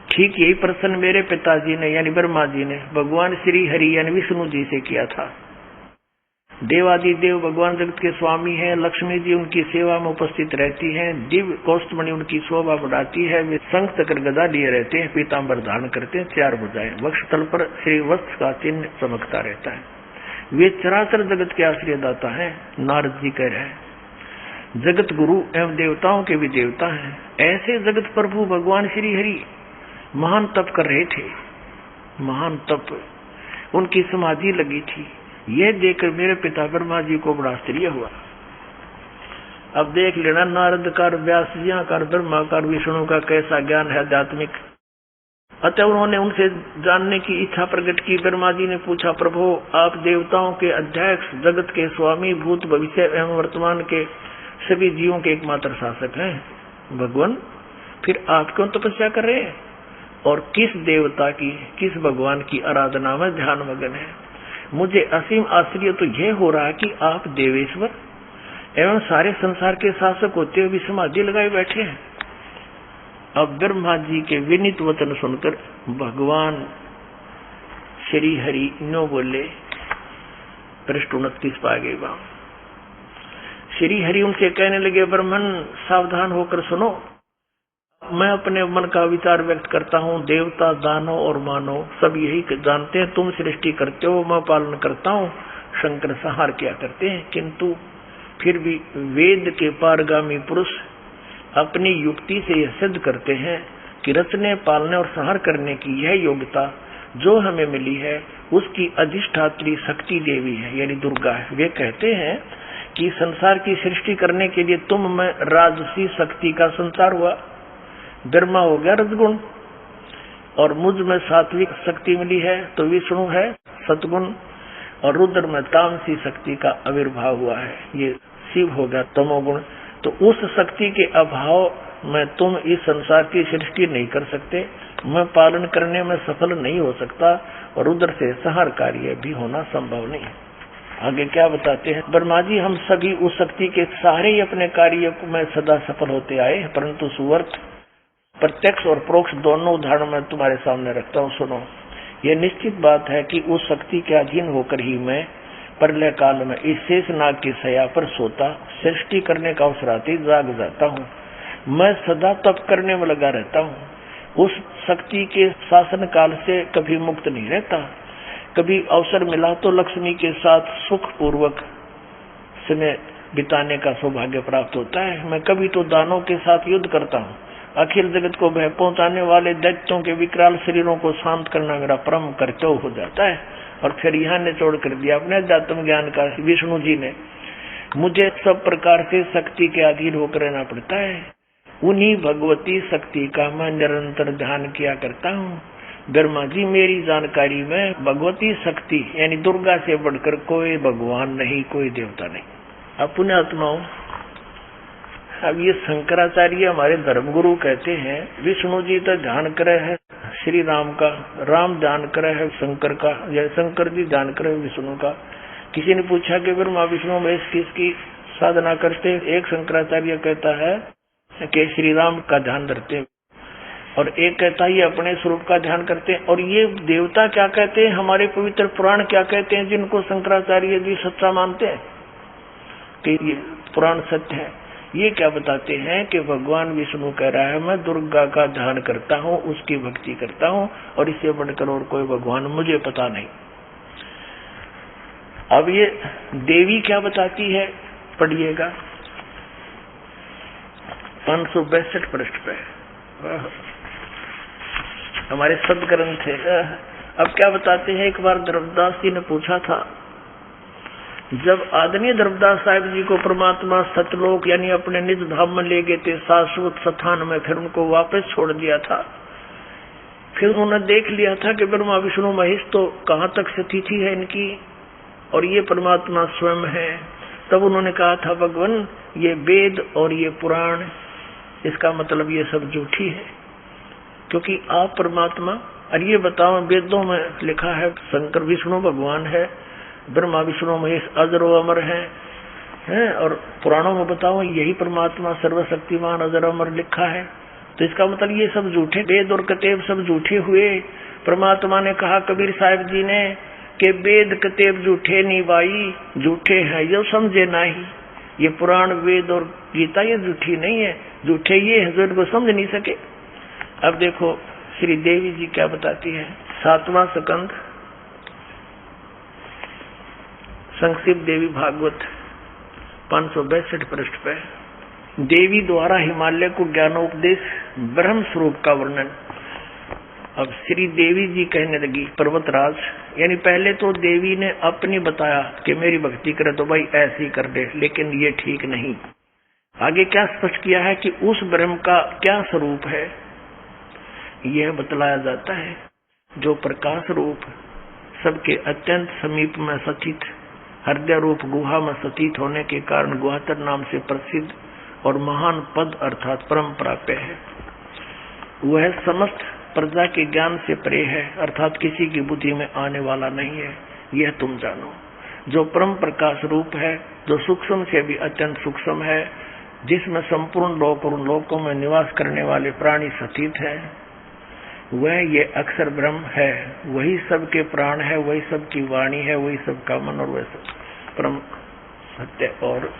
Speaker 2: ठीक यही प्रश्न मेरे पिताजी ने यानी ब्रह्मा जी ने भगवान श्री हरि यानी विष्णु जी से किया था। देवादि देव भगवान जगत के स्वामी हैं। लक्ष्मी जी उनकी सेवा में उपस्थित रहती हैं। दिव्य कौस्तुभमणि उनकी शोभा बढ़ाती है। वे शंख चक्र गदा लिए रहते हैं, पीताम्बर धारण करते हैं, 4 भुजाएं, वक्षस्थल पर श्री वस्त्र का चिन्ह चमकता रहता है। वे चराचर जगत के आश्रय दाता हैं। नारद जी कह रहे हैं जगत गुरु एवं देवताओं के भी देवता हैं। ऐसे जगत प्रभु भगवान श्री हरि महान तप कर रहे थे, महान तप, उनकी समाधि लगी थी। यह देखकर मेरे पिता ब्रह्मा जी को बड़ा आश्चर्य हुआ। अब देख लेना नारद का, व्यास जी का, ब्रह्मा का, विष्णु का कैसा ज्ञान है आध्यात्मिक। अतः उन्होंने उनसे जानने की इच्छा प्रकट की। ब्रह्मा जी ने पूछा, प्रभु आप देवताओं के अध्यक्ष, जगत के स्वामी, भूत भविष्य एवं वर्तमान के सभी जीवों के एकमात्र शासक हैं। भगवान फिर आप क्यों तपस्या कर रहे हैं और किस देवता की, किस भगवान की आराधना में ध्यान मगन है? मुझे असीम आश्चर्य तो यह हो रहा है कि आप देवेश्वर एवं सारे संसार के शासक होते हुए भी समाधि लगाए बैठे हैं। अब ब्रह्मा जी के विनीत वचन सुनकर भगवान श्री हरि नो बोले, पृष्ठ 29 पा गए वहां। श्री हरि उनसे कहने लगे, ब्राह्मण सावधान होकर सुनो, मैं अपने मन का विचार व्यक्त करता हूँ। देवता, दानव और मानव सब यही जानते हैं, तुम सृष्टि करते हो, मैं पालन करता हूँ, शंकर संहार किया करते हैं। किंतु फिर भी वेद के पारगामी पुरुष अपनी युक्ति से यह सिद्ध करते हैं कि रचने, पालने और संहार करने की यह योग्यता जो हमें मिली है उसकी अधिष्ठात्री शक्ति देवी है, यानी दुर्गा है। वे कहते हैं कि संसार की सृष्टि करने के लिए तुम में राजसी शक्ति का संचार हुआ, ब्रह्मा हो गया रजगुण, और मुझ में सात्विक शक्ति मिली है तो विष्णु है सतगुण, और रुद्र में तामसी शक्ति का आविर्भाव हुआ है, ये शिव हो गया तमोगुण। तो उस शक्ति के अभाव में तुम इस संसार की सृष्टि नहीं कर सकते, मैं पालन करने में सफल नहीं हो सकता, और रुद्र से संहार कार्य भी होना संभव नहीं है। आगे क्या बताते हैं ब्रह्मा जी, हम सभी उस शक्ति के सहारे ही अपने कार्य में सदा सफल होते आए हैं, परंतु सुवर्त प्रत्यक्ष और परोक्ष दोनों उदाहरण मैं तुम्हारे सामने रखता हूँ, सुनो। यह निश्चित बात है कि उस शक्ति के अधीन होकर ही मैं प्रलय काल में इस शेष नाग की शैया पर सोता, सृष्टि करने का अवसर आते जाग जाता हूँ। मैं सदा तप करने में लगा रहता हूँ, उस शक्ति के शासन काल से कभी मुक्त नहीं रहता। कभी अवसर मिला तो लक्ष्मी के साथ सुख पूर्वक समय बिताने का सौभाग्य प्राप्त होता है। मैं कभी तो दानों के साथ युद्ध करता हूँ, अखिल जगत को भय पहुंचाने वाले दैत्यों के विकराल शरीरों को शांत करना मेरा परम कर्तव्य हो जाता है। और फिर यहाँ निचोड़ कर दिया अपने अध्यात्म ज्ञान का विष्णु जी ने, मुझे सब प्रकार से शक्ति के अधीन होकर रहना पड़ता है, उन्हीं भगवती शक्ति का मैं निरंतर ध्यान किया करता हूँ। ब्रह्मा जी, मेरी जानकारी में भगवती शक्ति यानी दुर्गा से बढ़कर कोई भगवान नहीं, कोई देवता नहीं। अब पुण्यात्माओं, अब ये शंकराचार्य हमारे धर्मगुरु कहते हैं विष्णु जी तो ध्यान करे है श्री राम का, राम ध्यान करे है शंकर का, या शंकर जी ध्यान करे विष्णु का। किसी ने पूछा कि ब्रह्मा विष्णु महेश किसकी साधना करते? एक शंकराचार्य कहता है कि श्री राम का ध्यान धरते हैं, और एक कहता है ये अपने स्वरूप का ध्यान करते हैं। और ये देवता क्या कहते हैं, हमारे पवित्र पुराण क्या कहते हैं, जिनको शंकराचार्य जी सच्चा मानते हैं कि ये पुराण सत्य है, ये क्या बताते हैं कि भगवान विष्णु कह रहा है मैं दुर्गा का ध्यान करता हूँ, उसकी भक्ति करता हूँ, और इससे बढ़कर और कोई भगवान मुझे पता नहीं। अब ये देवी क्या बताती है, पढ़िएगा 562 पृष्ठ पे हमारे सब ग्रंथ है। अब क्या बताते हैं, एक बार धर्मदास जी ने पूछा था, जब आदरणीय धर्मदास साहिब जी को परमात्मा सतलोक यानी अपने निज धाम में ले गए थे, शाश्वत स्थान में, फिर उनको वापस छोड़ दिया था। फिर उन्होंने देख लिया था कि ब्रह्मा विष्णु महेश तो कहाँ तक स्थिति है इनकी, और ये परमात्मा स्वयं है। तब उन्होंने कहा था, भगवान ये वेद और ये पुराण, इसका मतलब ये सब झूठी है, क्योंकि आप परमात्मा, और ये बताओ वेदों में लिखा है शंकर विष्णु भगवान है, ब्रह्मा विष्णु महेश अजर व अमर हैं, और पुराणों में बताओ यही परमात्मा सर्वशक्तिमान अजर अमर लिखा है। तो इसका मतलब ये सब झूठे वेद और कतेब सब झूठे हुए। परमात्मा ने कहा कबीर साहिब जी ने कि वेद कतेब झूठे नहीं भाई, झूठे हैं जो समझे नहीं। ये पुराण वेद और गीता ये झूठी नहीं है, झूठे ये है जो इनको समझ नहीं सके। अब देखो श्री देवी जी क्या बताती है, 7वां स्कंद संक्षिप्त देवी भागवत 562 पृष्ठ पे। देवी द्वारा हिमालय को ज्ञानोपदेश, ब्रह्म स्वरूप का वर्णन। अब श्री देवी जी कहने लगी, पर्वतराज, यानी पहले तो देवी ने अपनी बताया कि मेरी भक्ति करे तो भाई ऐसे ही कर दे, लेकिन ये ठीक नहीं। आगे क्या स्पष्ट किया है कि उस ब्रह्म का क्या स्वरूप है, यह बतलाया जाता है। जो प्रकाश रूप, सबके अत्यंत समीप में स्थित, हृदय रूप गुहा में स्थित होने के कारण गुहातर नाम से प्रसिद्ध और महान पद अर्थात परम प्राप्य है। वह समस्त प्रजा के ज्ञान से परे है, अर्थात किसी की बुद्धि में आने वाला नहीं है, यह तुम जानो। जो परम प्रकाश रूप है, जो सूक्ष्म से भी अत्यंत सूक्ष्म है, जिसमें संपूर्ण लोक और लोकों में निवास करने वाले प्राणी स्थित है, वह ये अक्षर ब्रह्म है। वही सबके प्राण है, वही सबकी वाणी है, वही सबका मन और वह सब परम सत्य और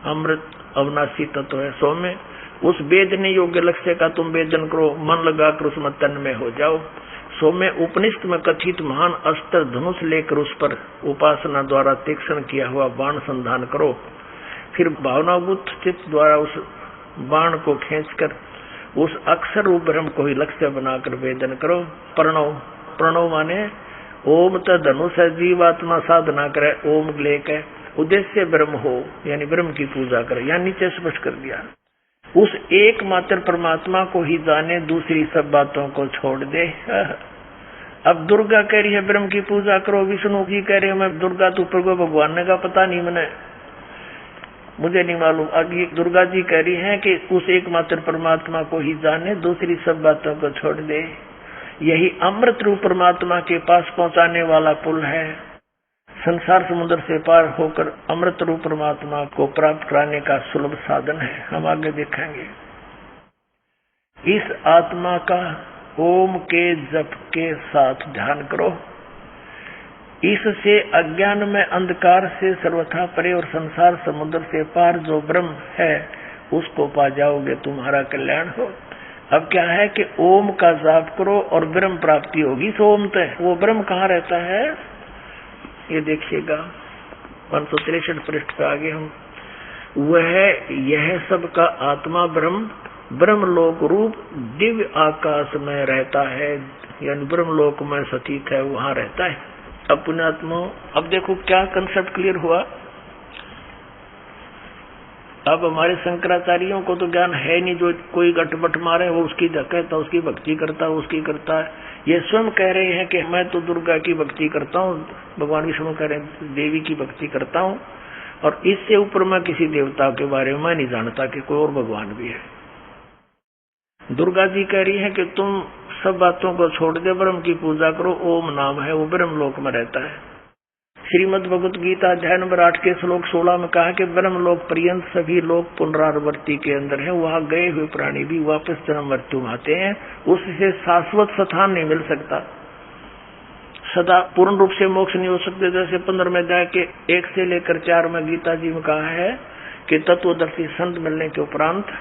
Speaker 2: अमृत अविनाशी तत्व है। सो में उस वेदने योग्य लक्ष्य का तुम वेदन करो, मन लगाकर उसमें तन में हो जाओ। सो में उपनिषद में कथित महान अस्त्र धनुष लेकर उस पर उपासना द्वारा तीक्ष्ण किया हुआ बाण संधान करो। फिर भावनाभूत चित्त द्वारा उस बाण को खींचकर उस अक्षर रूप ब्रह्म को ही लक्ष्य बनाकर वेदन करो। प्रणव, प्रणव माने ओम त धनुष है, जीवात्मा साधना करे, ओम लेकर उद्देश्य ब्रह्म हो, यानी ब्रह्म की पूजा करे। यहाँ नीचे स्पष्ट कर दिया, उस एकमात्र परमात्मा को ही जाने, दूसरी सब बातों को छोड़ दे। अब दुर्गा कह रही है ब्रह्म की पूजा करो, विष्णु जी कह रहे हैं मैं दुर्गा तो ऊपर को भगवान ने का पता नहीं, मुझे नहीं मालूम। आगे दुर्गा जी कह रही हैं कि उस एकमात्र परमात्मा को ही जाने, दूसरी सब बातों को छोड़ दे। यही अमृत रूप परमात्मा के पास पहुंचाने वाला पुल है। संसार समुद्र से पार होकर अमृत रूप परमात्मा को प्राप्त कराने का सुलभ साधन है। हम आगे देखेंगे। इस आत्मा का ओम के जप के साथ ध्यान करो। इससे अज्ञान में अंधकार से सर्वथा परे और संसार समुद्र से पार जो ब्रह्म है उसको पा जाओगे, तुम्हारा कल्याण हो। अब क्या है कि ओम का जाप करो और ब्रह्म प्राप्ति होगी। सो ओम तय वो ब्रह्म कहाँ रहता है, ये देखिएगा 563 पृष्ठ पे आगे हम, वह यह सब का आत्मा ब्रह्म ब्रह्मलोक रूप दिव्य आकाश में रहता है, यानी ब्रह्मलोक में स्थित है, वहां रहता है। अब पुण्यात्मा, अब देखो क्या कंसेप्ट क्लियर हुआ। अब हमारे शंकराचार्यों को तो ज्ञान है नहीं, जो कोई गटबट मारे वो उसकी कहता, उसकी भक्ति करता, उसकी करता है। ये स्वयं कह रहे हैं कि मैं तो दुर्गा की भक्ति करता हूँ, भगवान विष्णु कह रहे हैं देवी की भक्ति करता हूँ, और इससे ऊपर मैं किसी देवता के बारे में नहीं जानता कि कोई और भगवान भी है। दुर्गा जी कह रही है कि तुम सब बातों को छोड़ दे, ब्रह्म की पूजा करो, ओम नाम है, वो ब्रह्म लोक में रहता है। श्रीमद् भगवत गीता अध्याय नंबर 8 के श्लोक 16 में कहा कि ब्रह्म लोक पर्यंत सभी लोग पुनरावृत्ति के अंदर है, वहां गए हुए प्राणी भी वापस जन्म मृत्यु आते हैं, उससे शाश्वत स्थान नहीं मिल सकता, सदा पूर्ण रूप से मोक्ष नहीं हो सकते। जैसे 15वें अध्याय के 1 से लेकर 4 में गीता जी में कहा है कि तत्वदर्शी संत मिलने के उपरांत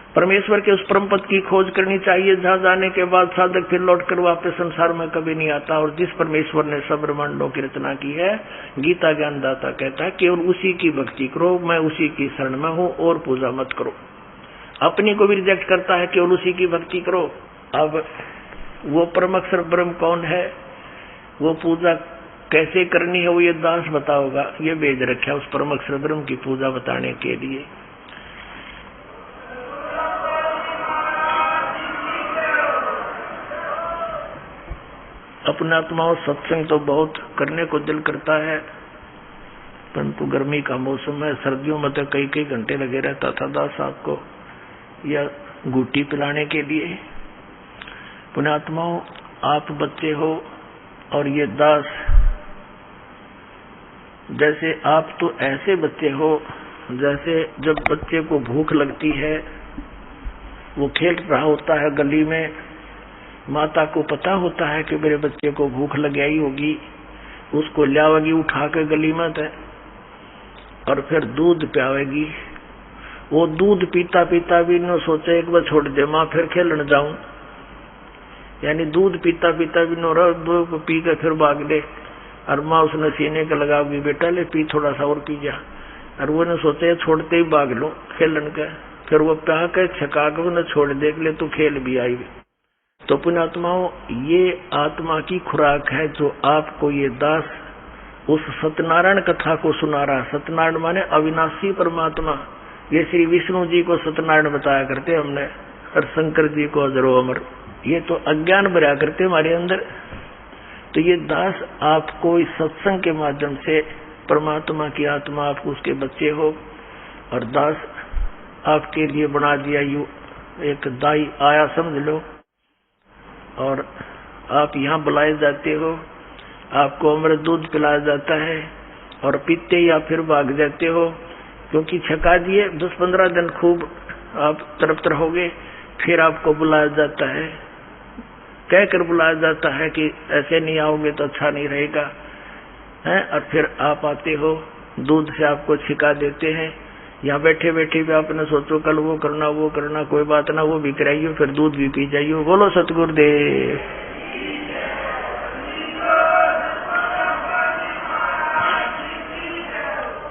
Speaker 2: परमेश्वर के उस परम पद की खोज करनी चाहिए, जहां जाने के बाद साधक फिर लौटकर वापस संसार में कभी नहीं आता। और जिस परमेश्वर ने सब ब्रह्मांडों की रचना की है, गीता ज्ञानदाता कहता है केवल उसी की भक्ति करो, मैं उसी की शरण में हूँ और पूजा मत करो। अपनी को भी रिजेक्ट करता है, केवल उसी की भक्ति करो। अब वो परम अक्षर ब्रह्म कौन है, वो पूजा कैसे करनी है, वो ये दास बताओगा। ये भेज रखा है उस परम अक्षर ब्रह्म की पूजा बताने के लिए। अपने आत्माओं सत्संग तो बहुत करने को दिल करता है, परंतु गर्मी का मौसम है, सर्दियों में तो कई कई घंटे लगे रहता था दास साहब को या गुटी पिलाने के लिए। पुण्यात्माओं, आप बच्चे हो और ये दास, जैसे आप तो ऐसे बच्चे हो जैसे जब बच्चे को भूख लगती है, वो खेल रहा होता है गली में, माता को पता होता है कि मेरे बच्चे को भूख लग आई होगी, उसको लावेगी उठा के गली में और फिर दूध पियावेगी। वो दूध पीता पीता भी न सोचे एक बार छोड़ दे माँ फिर खेलने जाऊं, यानी दूध पीता पीता भी न दूध पी के फिर भाग दे, और माँ उसने सीने के लगाओगी बेटा ले पी थोड़ा सा और पी जा। और वो ने सोचे छोड़ते ही भाग लो खेलन के, फिर वो प्याह के छका के उन्हें छोड़ देख ले तो खेल भी आई। तो पुण्यात्माओं, ये आत्मा की खुराक है जो आपको ये दास उस सत्यनारायण कथा को सुना रहा। सत्यनारायण माने अविनाशी परमात्मा। ये श्री विष्णु जी को सत्यनारायण बताया करते हमने, और शंकर जी को अजरो अमर। ये तो अज्ञान भरा करते हमारे अंदर। तो ये दास आपको इस सत्संग के माध्यम से परमात्मा की आत्मा, आप उसके बच्चे हो, और दास आपके लिए बना दिया यू एक दाई आया समझ लो, और आप यहाँ बुलाए जाते हो, आपको अमृत दूध पिलाया जाता है और पीते या फिर भाग जाते हो, क्योंकि छका दिए 10-15 दिन खूब आप तरफ रहोगे, फिर आपको बुलाया जाता है, कहकर बुलाया जाता है कि ऐसे नहीं आओगे तो अच्छा नहीं रहेगा है, और फिर आप आते हो, दूध से आपको छिका देते हैं। यहाँ बैठे बैठे भी आपने सोचो कल वो करना, कोई बात ना, वो भी कराइयो, फिर दूध भी पी जाइयो। बोलो सतगुरुदेव।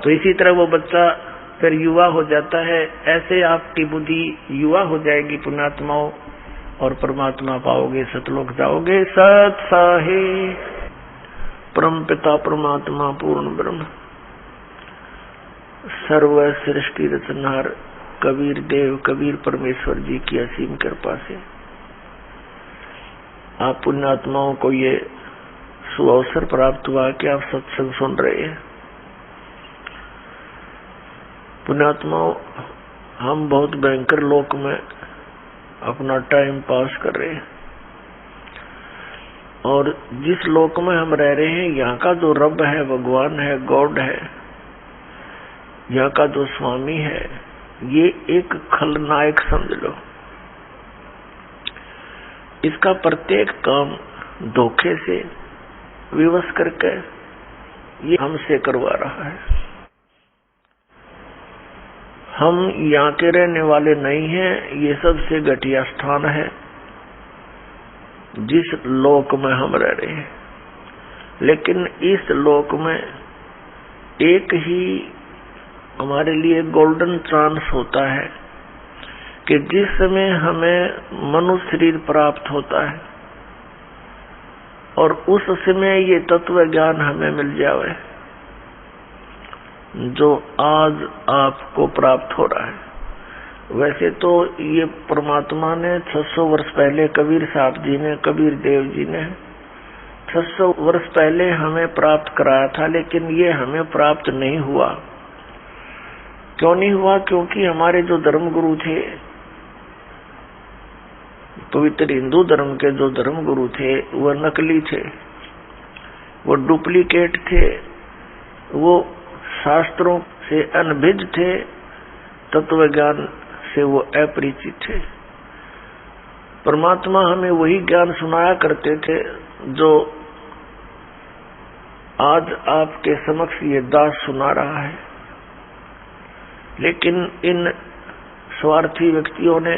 Speaker 2: तो इसी तरह वो बच्चा फिर युवा हो जाता है। ऐसे आपकी बुद्धि युवा हो जाएगी पुण्यात्माओं, और परमात्मा पाओगे, सतलोक जाओगे। सत साहिब परम पिता परमात्मा पूर्ण ब्रह्म सर्व सृष्टि रचनहार कबीर देव कबीर परमेश्वर जी की असीम कृपा से आप पुण्यात्माओं को ये सुअवसर प्राप्त हुआ कि आप सत्संग सुन रहे हैं। पुण्यात्माओं, हम बहुत भयंकर लोक में अपना टाइम पास कर रहे हैं, और जिस लोक में हम रह रहे हैं यहाँ का जो रब है, भगवान है, गॉड है, यहाँ का जो स्वामी है, ये एक खलनायक समझ लो। इसका प्रत्येक काम धोखे से विवश करके ये हमसे करवा रहा है। हम यहाँ के रहने वाले नहीं हैं, ये सबसे घटिया स्थान है जिस लोक में हम रह रहे हैं। लेकिन इस लोक में एक ही हमारे लिए गोल्डन चांस होता है कि जिस समय हमें मनुष्य शरीर प्राप्त होता है और उस समय ये तत्व ज्ञान हमें मिल जाए जो आज आपको प्राप्त हो रहा है। वैसे तो ये परमात्मा ने 600 वर्ष पहले कबीर साहब जी ने, कबीर देव जी ने 600 वर्ष पहले हमें प्राप्त कराया था, लेकिन ये हमें प्राप्त नहीं हुआ। क्यों नहीं हुआ? क्योंकि हमारे जो धर्म गुरु थे, पवित्र हिंदू धर्म के जो धर्म गुरु थे, वो नकली थे, वो डुप्लीकेट थे, वो शास्त्रों से अनभिज्ञ थे, तत्व ज्ञान से वो अपरिचित थे। परमात्मा हमें वही ज्ञान सुनाया करते थे जो आज आपके समक्ष ये दास सुना रहा है। लेकिन इन स्वार्थी व्यक्तियों ने,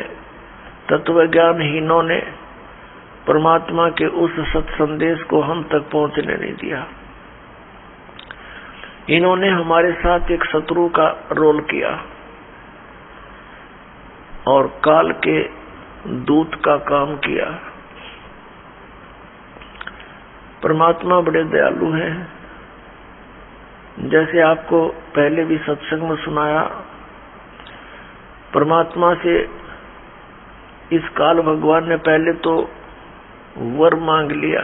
Speaker 2: तत्वज्ञानहीनों ने परमात्मा के उस सत संदेश को हम तक पहुंचने नहीं दिया। इन्होंने हमारे साथ एक शत्रु का रोल किया और काल के दूत का काम किया। परमात्मा बड़े दयालु हैं। जैसे आपको पहले भी सत्संग में सुनाया, परमात्मा से इस काल भगवान ने पहले तो वर मांग लिया,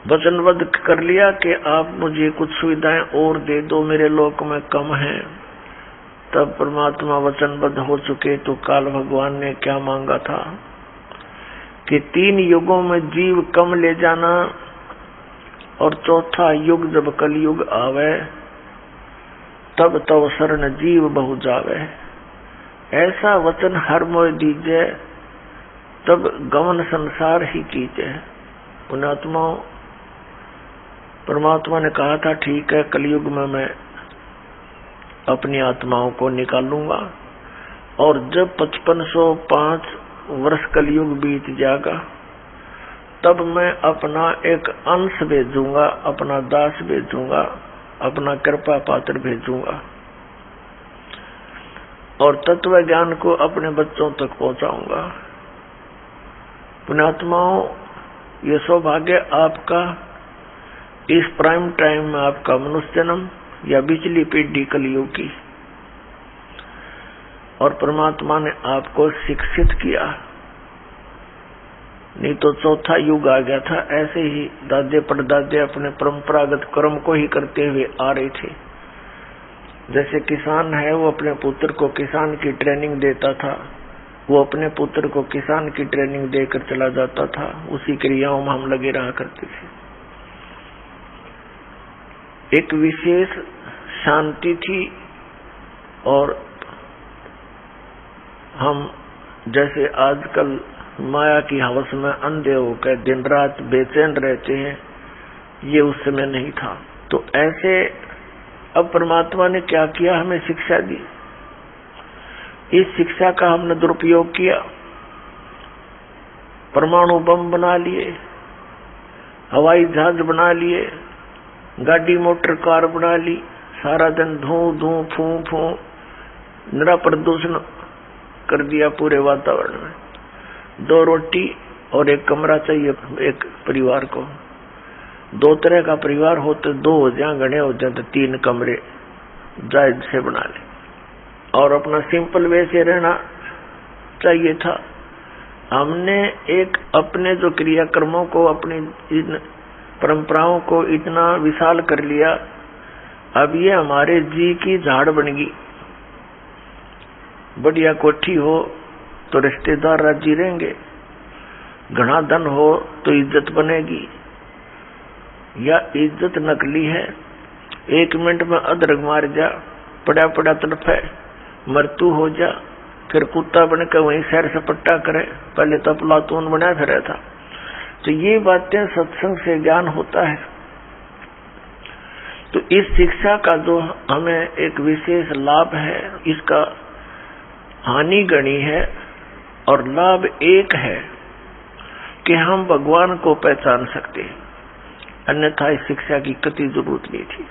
Speaker 2: वचनबद्ध कर लिया कि आप मुझे कुछ सुविधाएं और दे दो, मेरे लोक में कम है। तब परमात्मा वचनबद्ध हो चुके तो काल भगवान ने क्या मांगा था कि 3 युगों में जीव कम ले जाना और चौथा युग जब कलयुग आवे तब तव शरण जीव बहु जावे। ऐसा वचन हर मोय दीजे तब गमन संसार ही कीजे। पुण्यात्माओं, परमात्मा ने कहा था ठीक है, कलयुग में मैं अपनी आत्माओं को निकालूंगा और जब 5505 वर्ष कलयुग बीत जाएगा तब मैं अपना एक अंश भेजूंगा, अपना दास भेजूंगा अपना कृपा पात्र भेजूंगा और तत्व ज्ञान को अपने बच्चों तक पहुंचाऊंगा। पुण्यात्माओं, ये सौभाग्य आपका इस प्राइम टाइम में, आपका मनुष्य जन्म या बिचली पीढ़ी कलयुग की, और परमात्मा ने आपको शिक्षित किया। नहीं तो चौथा युग आ गया था। ऐसे ही दादे परदादे अपने परंपरागत कर्म को ही करते हुए आ रहे थे। जैसे किसान है, वो अपने पुत्र को किसान की ट्रेनिंग देता था, वो अपने पुत्र को किसान की ट्रेनिंग देकर चला जाता था। उसी क्रियाओं में हम लगे रहा करते थे। एक विशेष शांति थी और हम जैसे आजकल माया की हवस में अंधे होकर दिन रात बेचैन रहते हैं, ये उस समय नहीं था। तो ऐसे अब परमात्मा ने क्या किया, हमें शिक्षा दी। इस शिक्षा का हमने दुरुपयोग किया, परमाणु बम बना लिए, हवाई जहाज बना लिए, गाड़ी मोटर कार बना ली, सारा दिन धूं धूं फूं फूं, निरा प्रदूषण कर दिया पूरे वातावरण में। 2 रोटी और 1 कमरा चाहिए एक परिवार को। 2 तरह का परिवार हो तो 2 हो जाए, घने हो जाए तो 3 कमरे जायज से बना ले, और अपना सिंपल वे से रहना चाहिए था। हमने एक अपने जो क्रियाकर्मों को, अपनी इन परंपराओं को इतना विशाल कर लिया, अब ये हमारे जी की झाड़ बन गई। बढ़िया कोठी हो तो रिश्तेदार राजी रहेंगे, घना धन हो तो इज्जत बनेगी, या इज्जत नकली है। 1 मिनट में अदरक मार जा, पड़ा पड़ा तड़फे, मृत्यु हो जा, फिर कुत्ता बनकर वहीं सैर सपट्टा करे। पहले तो प्लातून बना फिर था। तो ये बातें सत्संग से ज्ञान होता है। तो इस शिक्षा का जो हमें एक विशेष लाभ है, इसका हानि गणी है और लाभ एक है कि हम भगवान को पहचान सकते हैं। अन्यथा इस शिक्षा की कति जरूरत नहीं थी।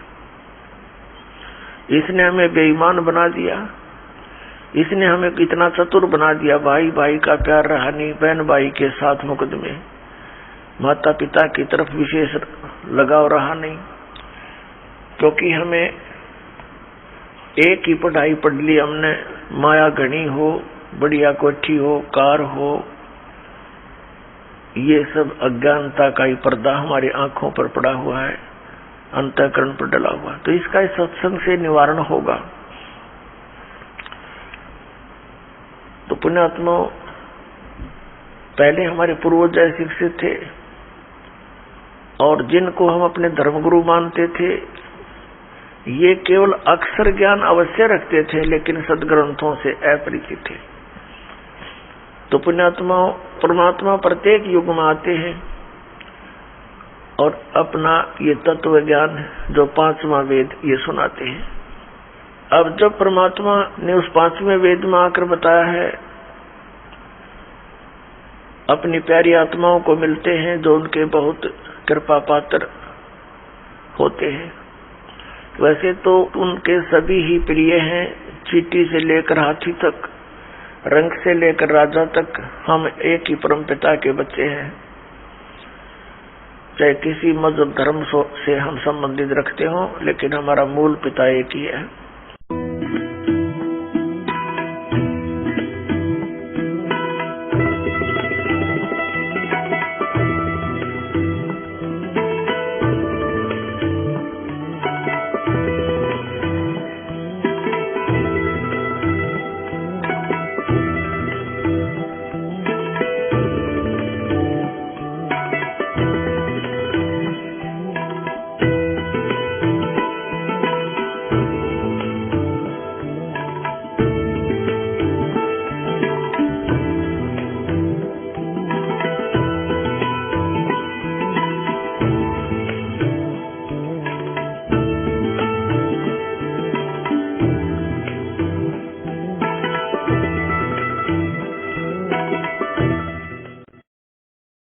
Speaker 2: इसने हमें बेईमान बना दिया, इसने हमें इतना चतुर बना दिया। भाई भाई का प्यार रहा नहीं, बहन भाई के साथ मुकदमे, माता पिता की तरफ विशेष लगाव रहा नहीं, क्योंकि हमें एक ही पढ़ाई पढ़ ली हमने। माया घनी हो, बढ़िया कोठी हो, कार हो, ये सब अज्ञानता का ही पर्दा हमारी आंखों पर पड़ा हुआ है, अंतःकरण पर डला हुआ। तो इसका इस सत्संग से निवारण होगा। तो पुण्यात्मा, पहले हमारे पूर्वज जैसे शिक्षित थे और जिनको हम अपने धर्मगुरु मानते थे, ये केवल अक्षर ज्ञान अवश्य रखते थे, लेकिन सदग्रंथों से अपरिचित थे। तो पुण्यात्मा, परमात्मा प्रत्येक युग में आते हैं और अपना ये तत्व ज्ञान जो 5वां वेद ये सुनाते हैं। अब जब परमात्मा ने उस 5वें वेद में आकर बताया है, अपनी प्यारी आत्माओं को मिलते हैं जो उनके बहुत कृपा पात्र होते हैं। वैसे तो उनके सभी ही प्रिय हैं, चींटी से लेकर हाथी तक, रंग से लेकर राजा तक, हम एक ही परम पिता के बच्चे हैं। चाहे किसी मजहब धर्म से हम संबंधित रखते हो, लेकिन हमारा मूल पिता एक ही है।